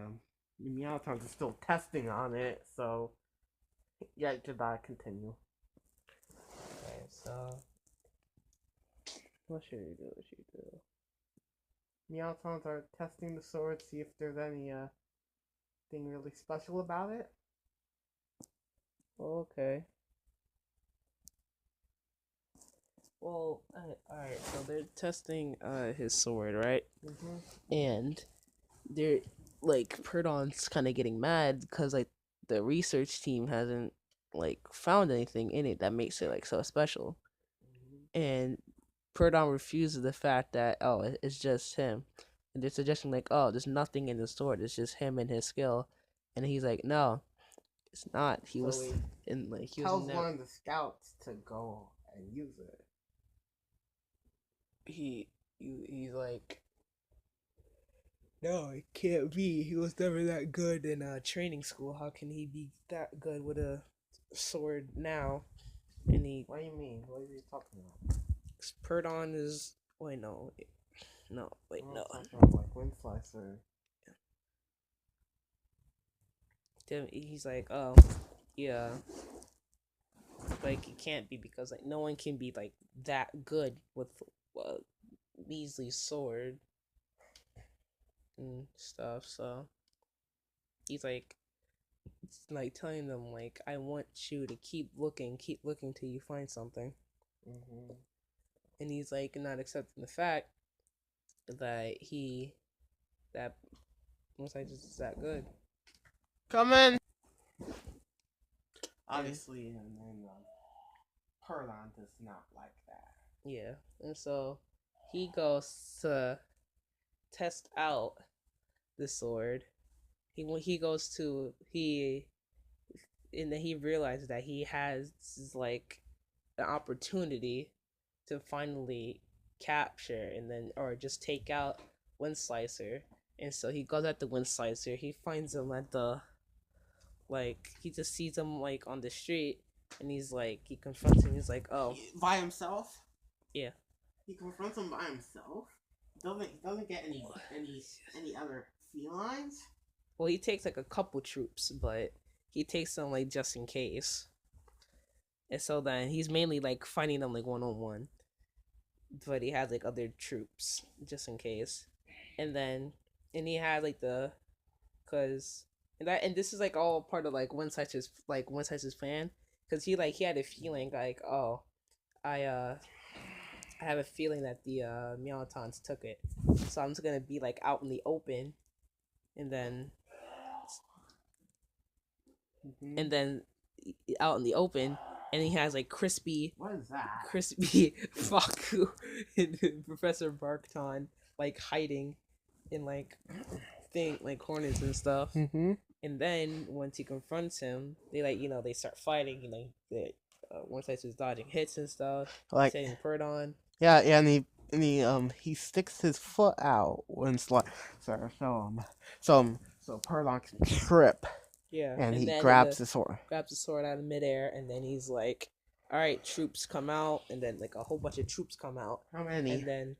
the Meowtons are still testing on it, so yeah, should I continue?
Okay, so what should we do? What should we do?
Meowtons are testing the sword, see if there's any thing really special about it.
Okay. Well, alright, so they're testing his sword, right?
Mm-hmm.
And they're like Perdon's kind of getting mad because like the research team hasn't like found anything in it that makes it like so special. And Perdon refuses the fact that it's just him. And they're suggesting like, oh, there's nothing in the sword, it's just him and his skill. And he's like, no, it's not. He
So
was in like he was
tells
never
one of the scouts to go and use it.
he's like, no, it can't be. He was never that good in training school. How can he be that good with a sword now? And
What do you mean? What are you talking about?
Perdon is wait no wait no.
Like Windslicer.
He's like, oh yeah, like it can't be because like no one can be like that good with Weasley's sword and stuff. So he's like telling them like I want you to keep looking till you find something.
Mm-hmm.
And he's like not accepting the fact that that Windslicer is that good.
Come in. Obviously, and then Perlon does not like that.
Yeah, and so he goes to test out the sword. And then he realizes that he has like an opportunity to finally capture and then or just take out Windslicer. And so he goes at the Windslicer. He finds him at the he just sees him like on the street, and he confronts him. He's like, "Oh,
By himself?
yeah."
He confronts him by himself. Doesn't get any other felines.
Well, he takes like a couple troops, but he takes them like just in case. And so then he's mainly like fighting them like 1-on-1, but he has like other troops just in case. And he had like and this is like all part of like Windslicer's plan, because he had a feeling like, oh, I have a feeling that the Meowtons took it, so I'm just gonna be like out in the open, and then
Mm-hmm.
and then out in the open, and he has like crispy
What is that?
Faku and Professor Barkton like hiding in like corners and stuff.
Mm-hmm.
And then once he confronts him, they start fighting. Windslicer's dodging hits and stuff,
Like
setting Perdon.
yeah, and he sticks his foot out when so Perlon can trip.
Yeah,
And he
then
grabs the sword.
Grabs the sword out of midair, and then he's like, "All right, troops come out!" And then like a whole bunch of troops come out.
How many?
And then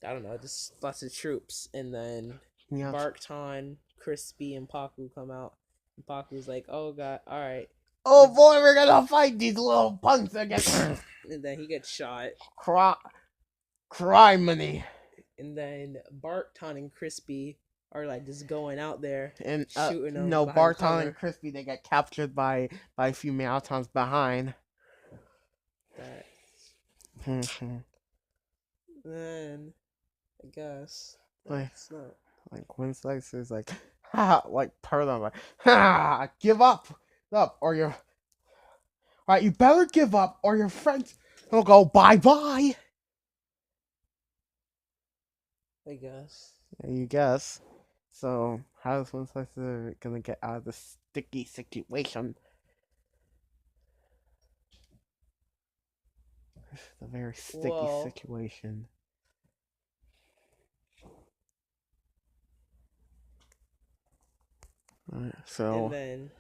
I don't know, just lots of troops. And then
Yeah.
Barkton, Crispy, and Paku come out. And Paku's like, "Oh god, all right."
Oh boy, we're gonna fight these little punks again.
And then he gets shot.
Criminy.
And then Barkton and Crispy are like just going out there
and
shooting them.
No,
behind
Barton
cover.
and Crispy, they get captured by a few Meowtons behind.
That.
Mhm.
Then I guess
Like-
that's not.
Like Windslicer's like, ha, like Perlon, like, ha, give up, or you're, right, you better give up, or your friends will go bye-bye.
I guess.
Yeah, you guess. So, how is Windslicer gonna get out of this sticky situation? It's a very sticky situation. Right, so.
And then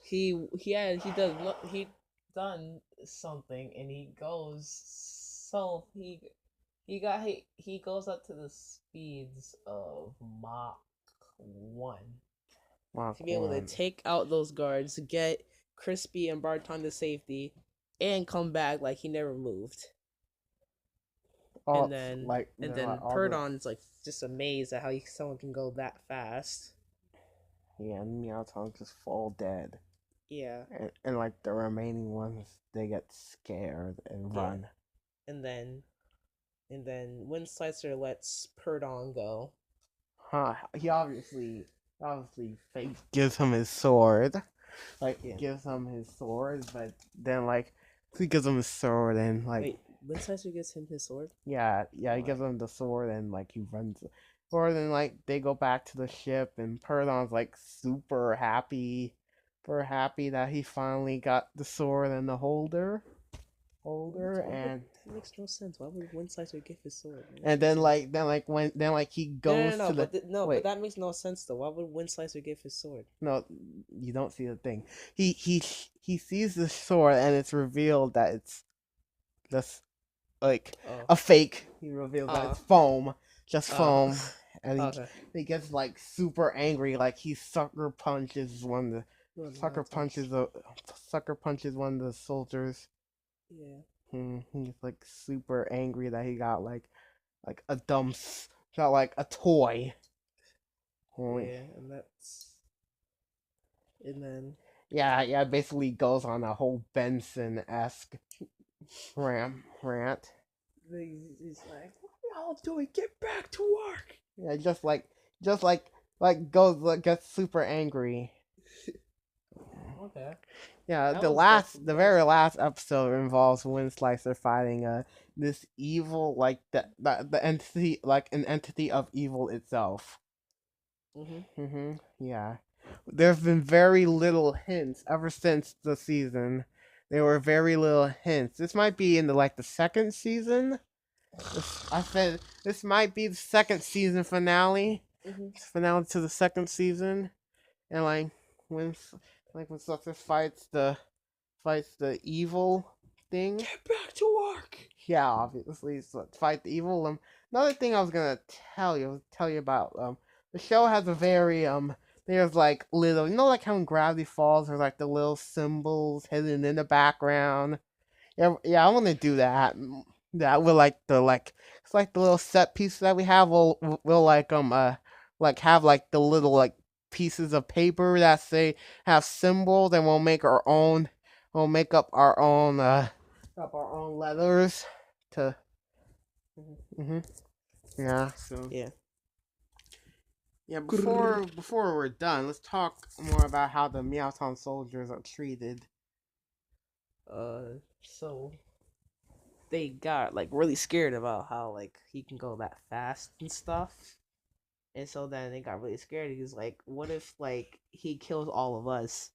he done something, and he goes up to the speeds of Mach 1 to be able to take out those guards, get Crispy and Barton to safety, and come back like he never moved. And then Perdon's like just amazed at how someone can go that fast.
Yeah, and Meowton just fall dead.
Yeah.
And like the remaining ones, they get scared and run.
And then Windslicer lets Perdon go.
He obviously gives him his sword. Gives him his sword, but then he gives him his sword and
Wait, Windslicer gives him his sword?
Yeah, he gives him the sword and he runs. Or then they go back to the ship and Perdon's super happy that he finally got the sword and the holder. And
that makes no sense. Why would Windslicer give his sword?
And then he goes to the
but that makes no sense though. Why would Windslicer give his sword?
No, you don't see the thing. He sees the sword and it's revealed that it's just a fake. He reveals that it's foam, just foam, and he gets super angry. He sucker punches one of the soldiers.
Yeah.
He's like super angry that he got like a got like a toy.
Yeah, and that's and then
Yeah, basically goes on a whole Benson-esque rant.
he's like, "What are y'all doing? Get back to work!"
Yeah, just like goes gets super angry.
Okay.
Yeah,
That was definitely
the
that was
very last episode involves Windslicer fighting this evil like the entity like an entity of evil itself.
Mhm.
Yeah. There's been very little hints ever since the season. There were very little hints. This might be in the second season. I said this might be the second season finale.
Mhm.
Finale to the second season, and when when Sucker fights the evil thing.
Get back to work.
Yeah, obviously, so fight the evil. Another thing I was gonna tell you about the show has a very there's like little like how in Gravity Falls there's like the little symbols hidden in the background. Yeah, I want to do that. That will it's like the little set pieces that we have. We'll like have like the little like pieces of paper that say have symbols, and we'll make our own. We'll make up our own letters to. hmm Yeah. So
Yeah.
yeah. Before we're done, let's talk more about how the Meowtown soldiers are treated.
So they got like really scared about how like he can go that fast and stuff. And so then they got really scared. He's like, what if like he kills all of us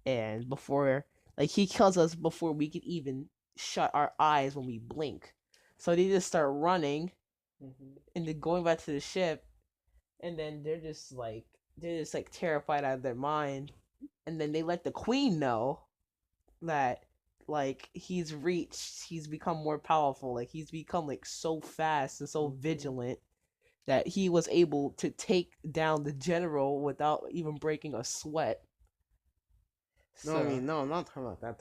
and before like he kills us before we could even shut our eyes when we blink. So they just start running and then going back to the ship and then they're just like terrified out of their mind. And then they let the queen know that like he's become more powerful, like he's become like so fast and so vigilant that he was able to take down the general without even breaking a sweat.
No, I
So
mean, no, I'm not talking about that. I'm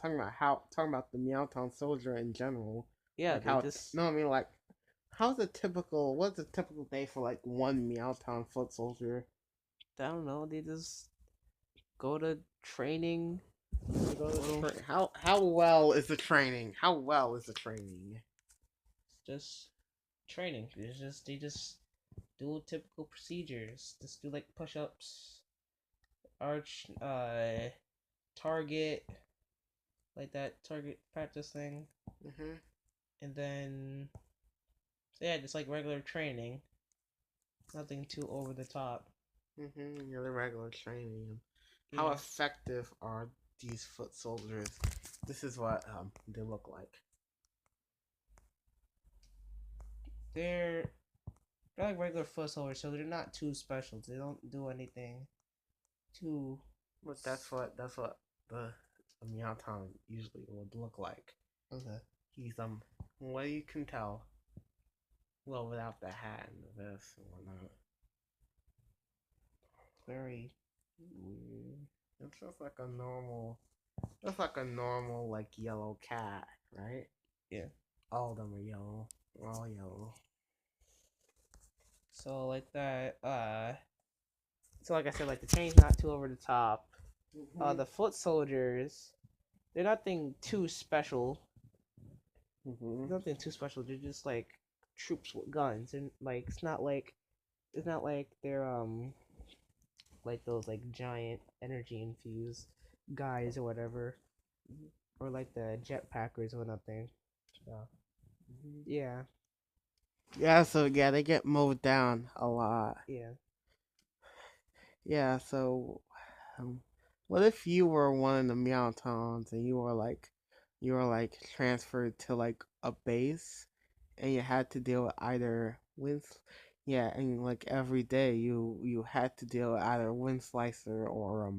talking about the Meowtown soldier in general.
yeah,
Like
they
how,
just
no, I mean, what's a typical day for like one Meowtown foot soldier?
I don't know, they just go to training. They go to
How well is the training? How well is the training?
just training. They just do typical procedures. Just do like push ups, arch, target, like that target practice thing,
Mm-hmm.
and then so yeah, just like regular training. Nothing too over the top.
Mm-hmm. Yeah, the regular training. How
Yeah,
effective are these foot soldiers? This is what they look like.
they're they're like regular foot soldiers, so they're not too special. They don't do anything too.
But that's what the Meowtown usually would look like.
Okay.
He's what you can tell. Well, without the hat and the vest and whatnot.
Very weird.
It's just like a normal like yellow cat, right?
Yeah.
All of them are yellow. They're all yellow.
So like that. So like I said, like the train's not too over the top.
Mm-hmm.
The foot soldiers, they're nothing too special.
Mm-hmm.
Nothing too special. They're just like troops with guns, and like it's not like they're like those like giant energy infused guys or whatever, or like the jetpackers or nothing. So yeah,
Yeah, so yeah, they get mowed down a lot.
yeah.
Yeah, so um, what if you were one of the Meowtowns and you were like transferred to like a base and you had to deal with either yeah, and like every day you had to deal with either Windslicer or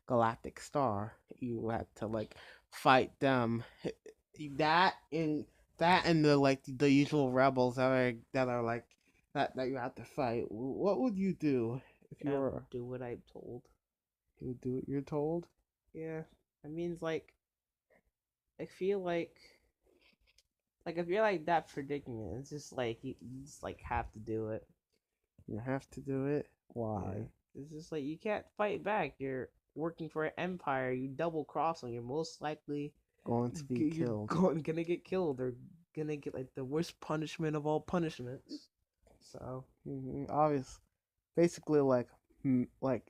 Galactic Star. You had to like fight them. That in that and the like the usual rebels that are like that you have to fight. What would you do if you
I
were
would do what I'm told.
you would do what you're told?
Yeah, that means like I feel like if you're like that predicament, it's just like you just like have to do it.
You have to do it.
Yeah.
Why?
It's just like you can't fight back. You're working for an empire. You double cross them. You're most likely
Going to be
you're
killed.
gonna get killed. Or gonna get like the worst punishment of all punishments. So
Obvious. Basically, like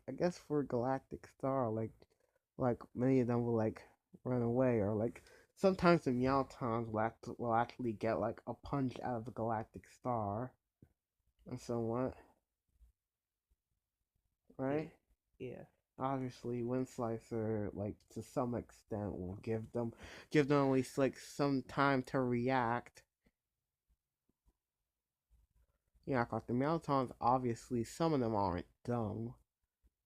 I guess for Galactic Star, like many of them will like run away, or like sometimes the Meowtons will actually get like a punch out of the Galactic Star, and so what,
yeah,
right?
yeah,
Obviously, Windslicer, like to some extent, will give them at least like some time to react. Yeah, cause the Meowtons, obviously, some of them aren't dumb.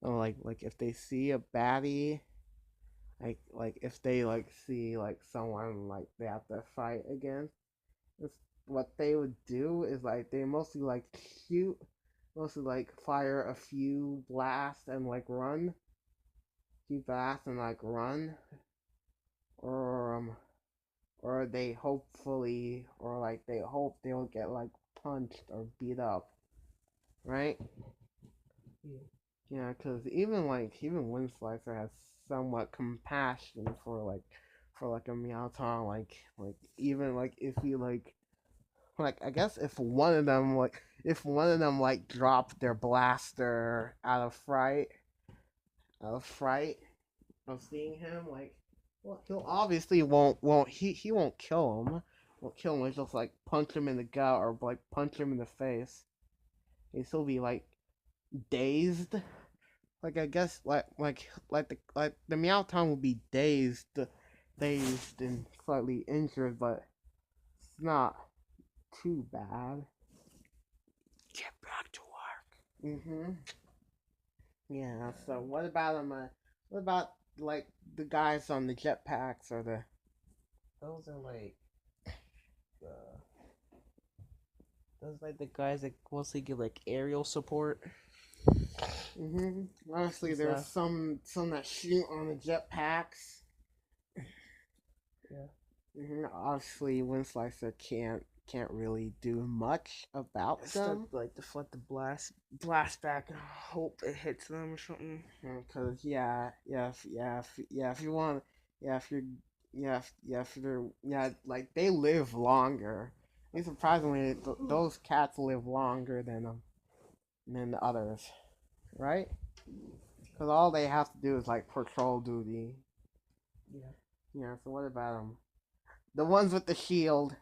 Like if they see a baddie, like if they like see like someone like they have to fight against, it's, what they would do is like they mostly like shoot, mostly like fire a few blasts and like run, few blasts and like run, or or they hopefully or like they hope they'll get like punched or beat up, right?
yeah.
Yeah, because even Windslicer has somewhat compassion for like a Meowton, like even like if you like I guess if one of them like dropped their blaster out of fright of seeing him, like, well, he'll obviously won't he won't kill him, won't kill him. He'll just like punch him in the gut or like punch him in the face. He'll still be like dazed. Like I guess like the Meowtown will be dazed and slightly injured, but it's not too bad.
Get back to work.
Mhm. Yeah. So what about them? What about like the guys on the jetpacks or the?
Those are like uh, those like the guys that mostly give like aerial support
Honestly,
and
there's
stuff.
some that shoot on the jetpacks.
Yeah.
Obviously, Windslicer can't really do much about
It's
them.
like deflect the blast back and hope it hits them or something.
Because if you want, yeah, if you're, if they're, yeah, like they live longer. And surprisingly, those cats live longer than the others, right? Because all they have to do is like patrol duty.
Yeah.
Yeah. So what about them? The ones with the shield,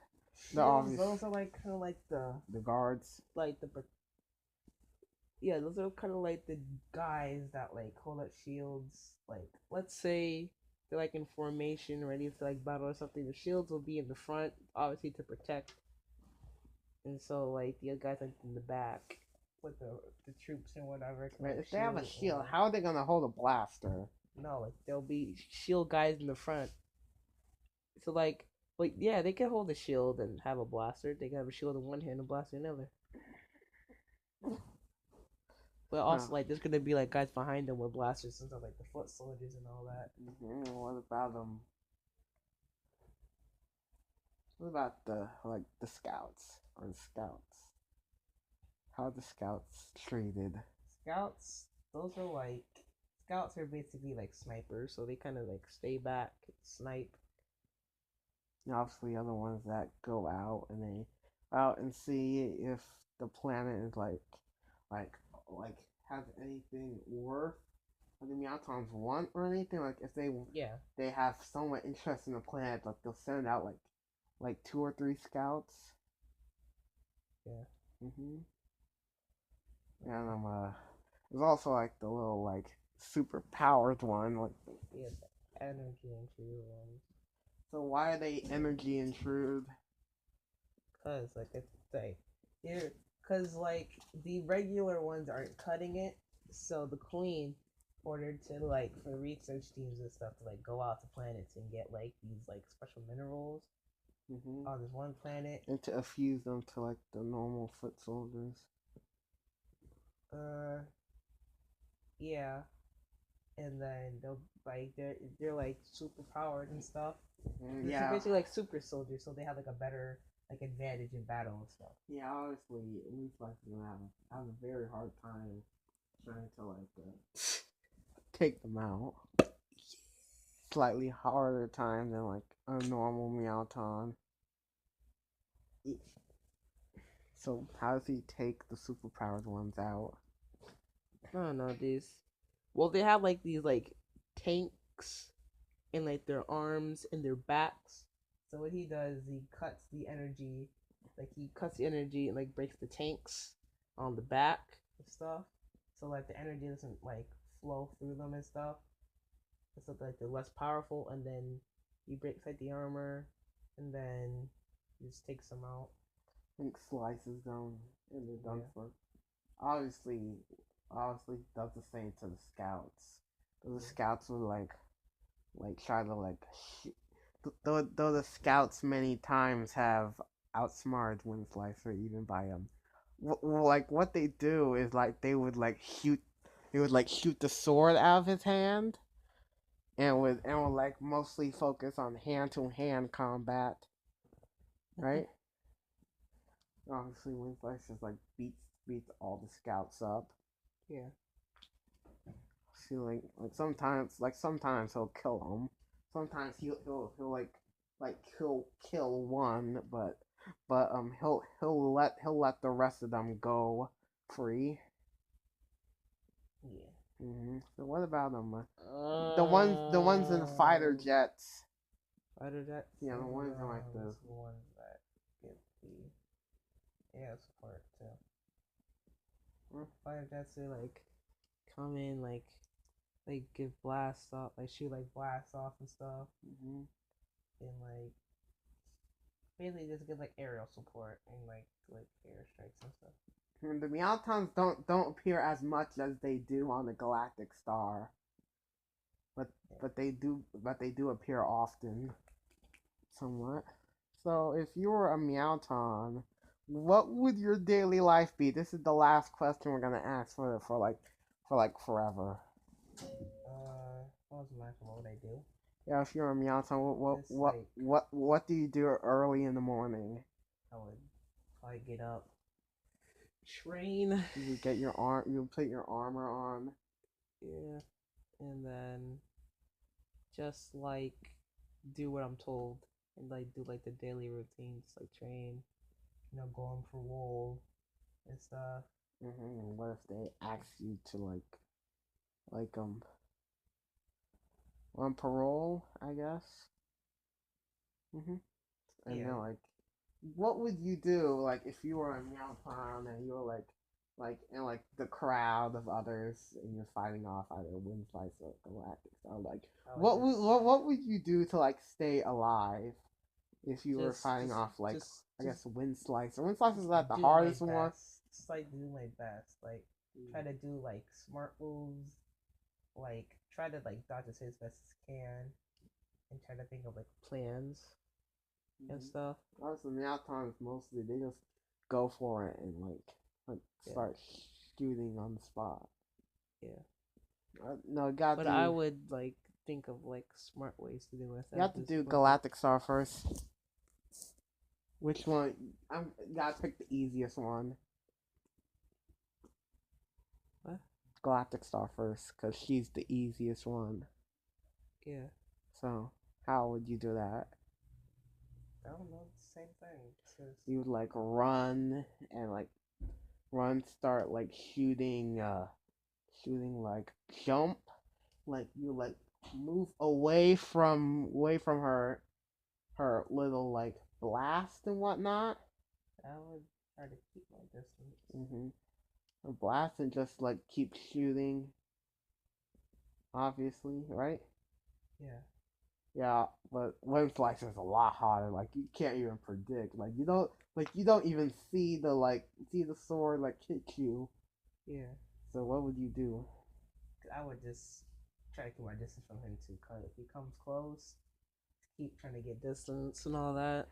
the
Shields,
obvious,
those are like kind of like
the guards.
like the yeah, those are kind of like the guys that like hold up shields. Like let's say they're like in formation, ready to like battle or something. The shields will be in the front, obviously to protect, and so like the other guys like in the back with the troops and whatever can
Right?
like
If they have a
shield
shield,
or
how are they gonna hold a blaster?
no, like there'll be shield guys in the front. So like yeah, they can hold a shield and have a blaster. They can have a shield in one hand and a blaster in the other. But
Huh.
also like there's gonna be like guys behind them with blasters and stuff like the foot soldiers and all that.
What about them? What about the scouts or the scouts? How are the scouts treated?
Scouts, those are like scouts are basically like snipers, so they kind of like stay back, snipe.
And obviously, other ones that go out and they out and see if the planet is like like has anything worth what the Meowtons want or anything. Like if
Yeah,
they have somewhat interest in the planet, like they'll send out like two or three scouts.
yeah,
hmm And there's also like the little like super powered one. Like,
yeah. The energy intruder ones,
so why are they energy intrude?
cause like it's like here, cause like the regular ones aren't cutting it, so the queen ordered to like for research teams and stuff to like go out to planets and get like these like special minerals
hmm
on this one planet.
And to fuse them to like the normal foot soldiers.
Uh, yeah. and then they'll like they're like super powered and stuff. They're
Yeah.
basically like super soldiers, so they have like a better like advantage in battle and stuff.
Yeah, honestly, Windslicer gonna have a very hard time trying to take them out. Slightly harder time than like a normal Meowton. So how does he take the superpowered ones out?
I don't know these. Well, they have like these like tanks in like their arms and their backs. So what he does, he cuts the energy, and like breaks the tanks on the back and stuff. So like the energy doesn't like flow through them and stuff. So like they're less powerful, and then he breaks like the armor, and then he just takes them out.
And slices them and they're done
Yeah.
for. Obviously, he does the same to the scouts. The scouts would try to though the scouts many times have outsmarted Windslicer even by like what they do is like they would shoot the sword out of his hand and would like mostly focus on hand to hand combat, right? Obviously Windslicer's like beats all the scouts up.
Yeah.
See, sometimes he'll kill them. Sometimes he'll kill one, but he'll let the rest of them go free.
Yeah.
So what about them? The ones in fighter jets.
Fighter jets.
Yeah, the ones in like the.
The ones that get the air support too. Fighter jets are like come in like give blasts off, like shoot like blasts off and stuff,
Mm-hmm.
and like basically just give like aerial support and like airstrikes and stuff.
And the Meowtons don't appear as much as they do on the Galactic Star, but they do appear often, somewhat. So if you were a Meowton, what would your daily life be? This is the last question we're gonna ask for forever.
What was my what would I do?
Yeah, if you're a Meowton,
Just like
what do you do early in the morning?
I would probably get up, train,
You get your arm, you put your armor on.
yeah, and then just like do what I'm told and like do like the daily routines, like train, going for wool and stuff.
And what if they ask you to like on parole? I guess. hmm And
Yeah.
they're like, what would you do like if you were a Meowton and you were in the crowd of others and you're fighting off either Windslicer or Galactic Star? Like, what would you do to stay alive if you were fighting off I guess Windslicer? Windslicer's not the hardest one.
Just like do my best. Like try to do like smart moves. Like try to like dodge as best as can, and try to think of like plans and stuff.
Honestly, Meowtons mostly they just go for it and start shooting on the spot.
Yeah.
No, got
But I would like think of like smart ways to do it.
You have to do Galactic Star first. Which one? I'm gotta pick the easiest one.
What?
Galactic Star first, cause she's the easiest one.
Yeah.
So how would you do that?
I don't know. It's the same thing.
You would run and start shooting jump, you move away from her little blast and whatnot.
I would try to keep my distance.
Her blast and just keep shooting. Obviously, right?
Yeah.
Yeah, but Windslicer is a lot harder. You can't even predict. You don't even see the sword hit you.
Yeah.
So what would you do?
I would just try to keep my distance from him too. Cause if he comes close, keep trying to get distance and all that.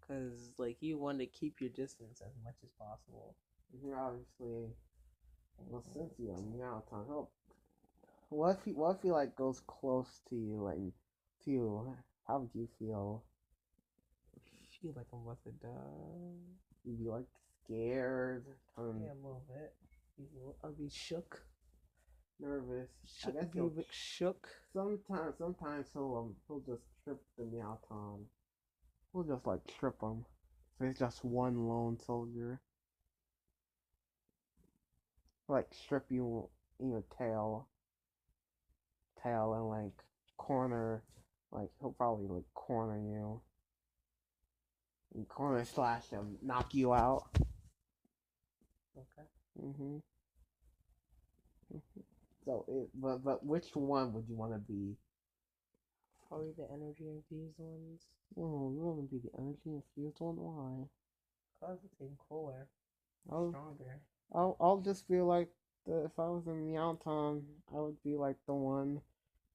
Cause you want to keep your distance as much as possible.
Obviously, well, since you're a Meowton, what if he like goes close to you, like to you? How would you feel?
I feel like I'm about to die.
You'd be like scared,
Yeah, a little bit. I'll be shook.
nervous. I
I'll
guess
be a bit shook.
sometimes he'll just trip the Meowton. He'll just like trip him. If it's just one lone soldier, like strip you in your tail and like corner, like he'll probably like corner you and corner slash him, knock you out.
Okay.
Mhm. So but which one would you want to be?
Probably the energy infused ones.
Oh, you want to be the energy infused one? Why?
Cause it's even cooler,
I'll
stronger.
I'll just feel like if I was in Meowton, I would be like the one.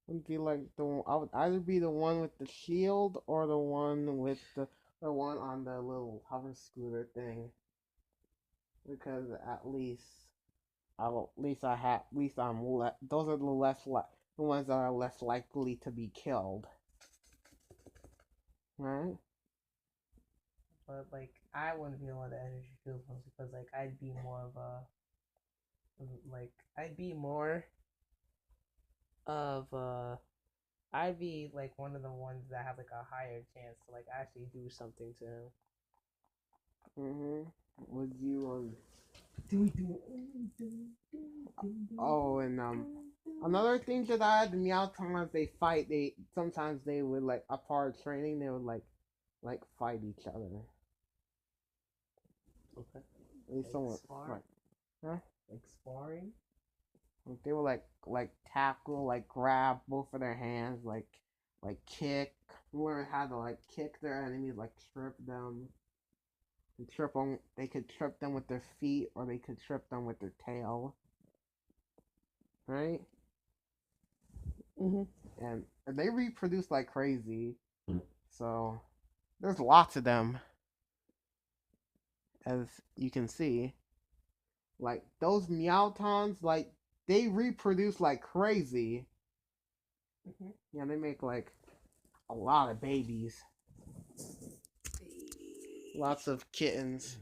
Would be like the one, I would either be the one with the shield or the one with the one on the little hover scooter thing. Because at least I have at least those are the ones that are less likely to be killed, right?
But like, I wouldn't be one of the energy infused ones because like I'd be more of a like I'd be more of a I'd be like one of the ones that have like a higher chance to like actually do something to him.
Mhm. Would you Oh, and another thing that I had the Meowtons they fight. They sometimes they would like a part of training. They would like fight each other.
Okay.
They
Like
somewhat
sparring.
right. Huh?
Like sparring.
Like, they would like tackle, like grab both of their hands, like kick. Learn how to like kick their enemies, like trip them. And trip them. They could trip them with their feet, or they could trip them with their tail. Right?
Mhm.
And they reproduce like crazy. So there's lots of them, as you can see. Like those Meowtons, like they reproduce like crazy.
Mhm.
Yeah, they make like a lot of babies. Lots of kittens.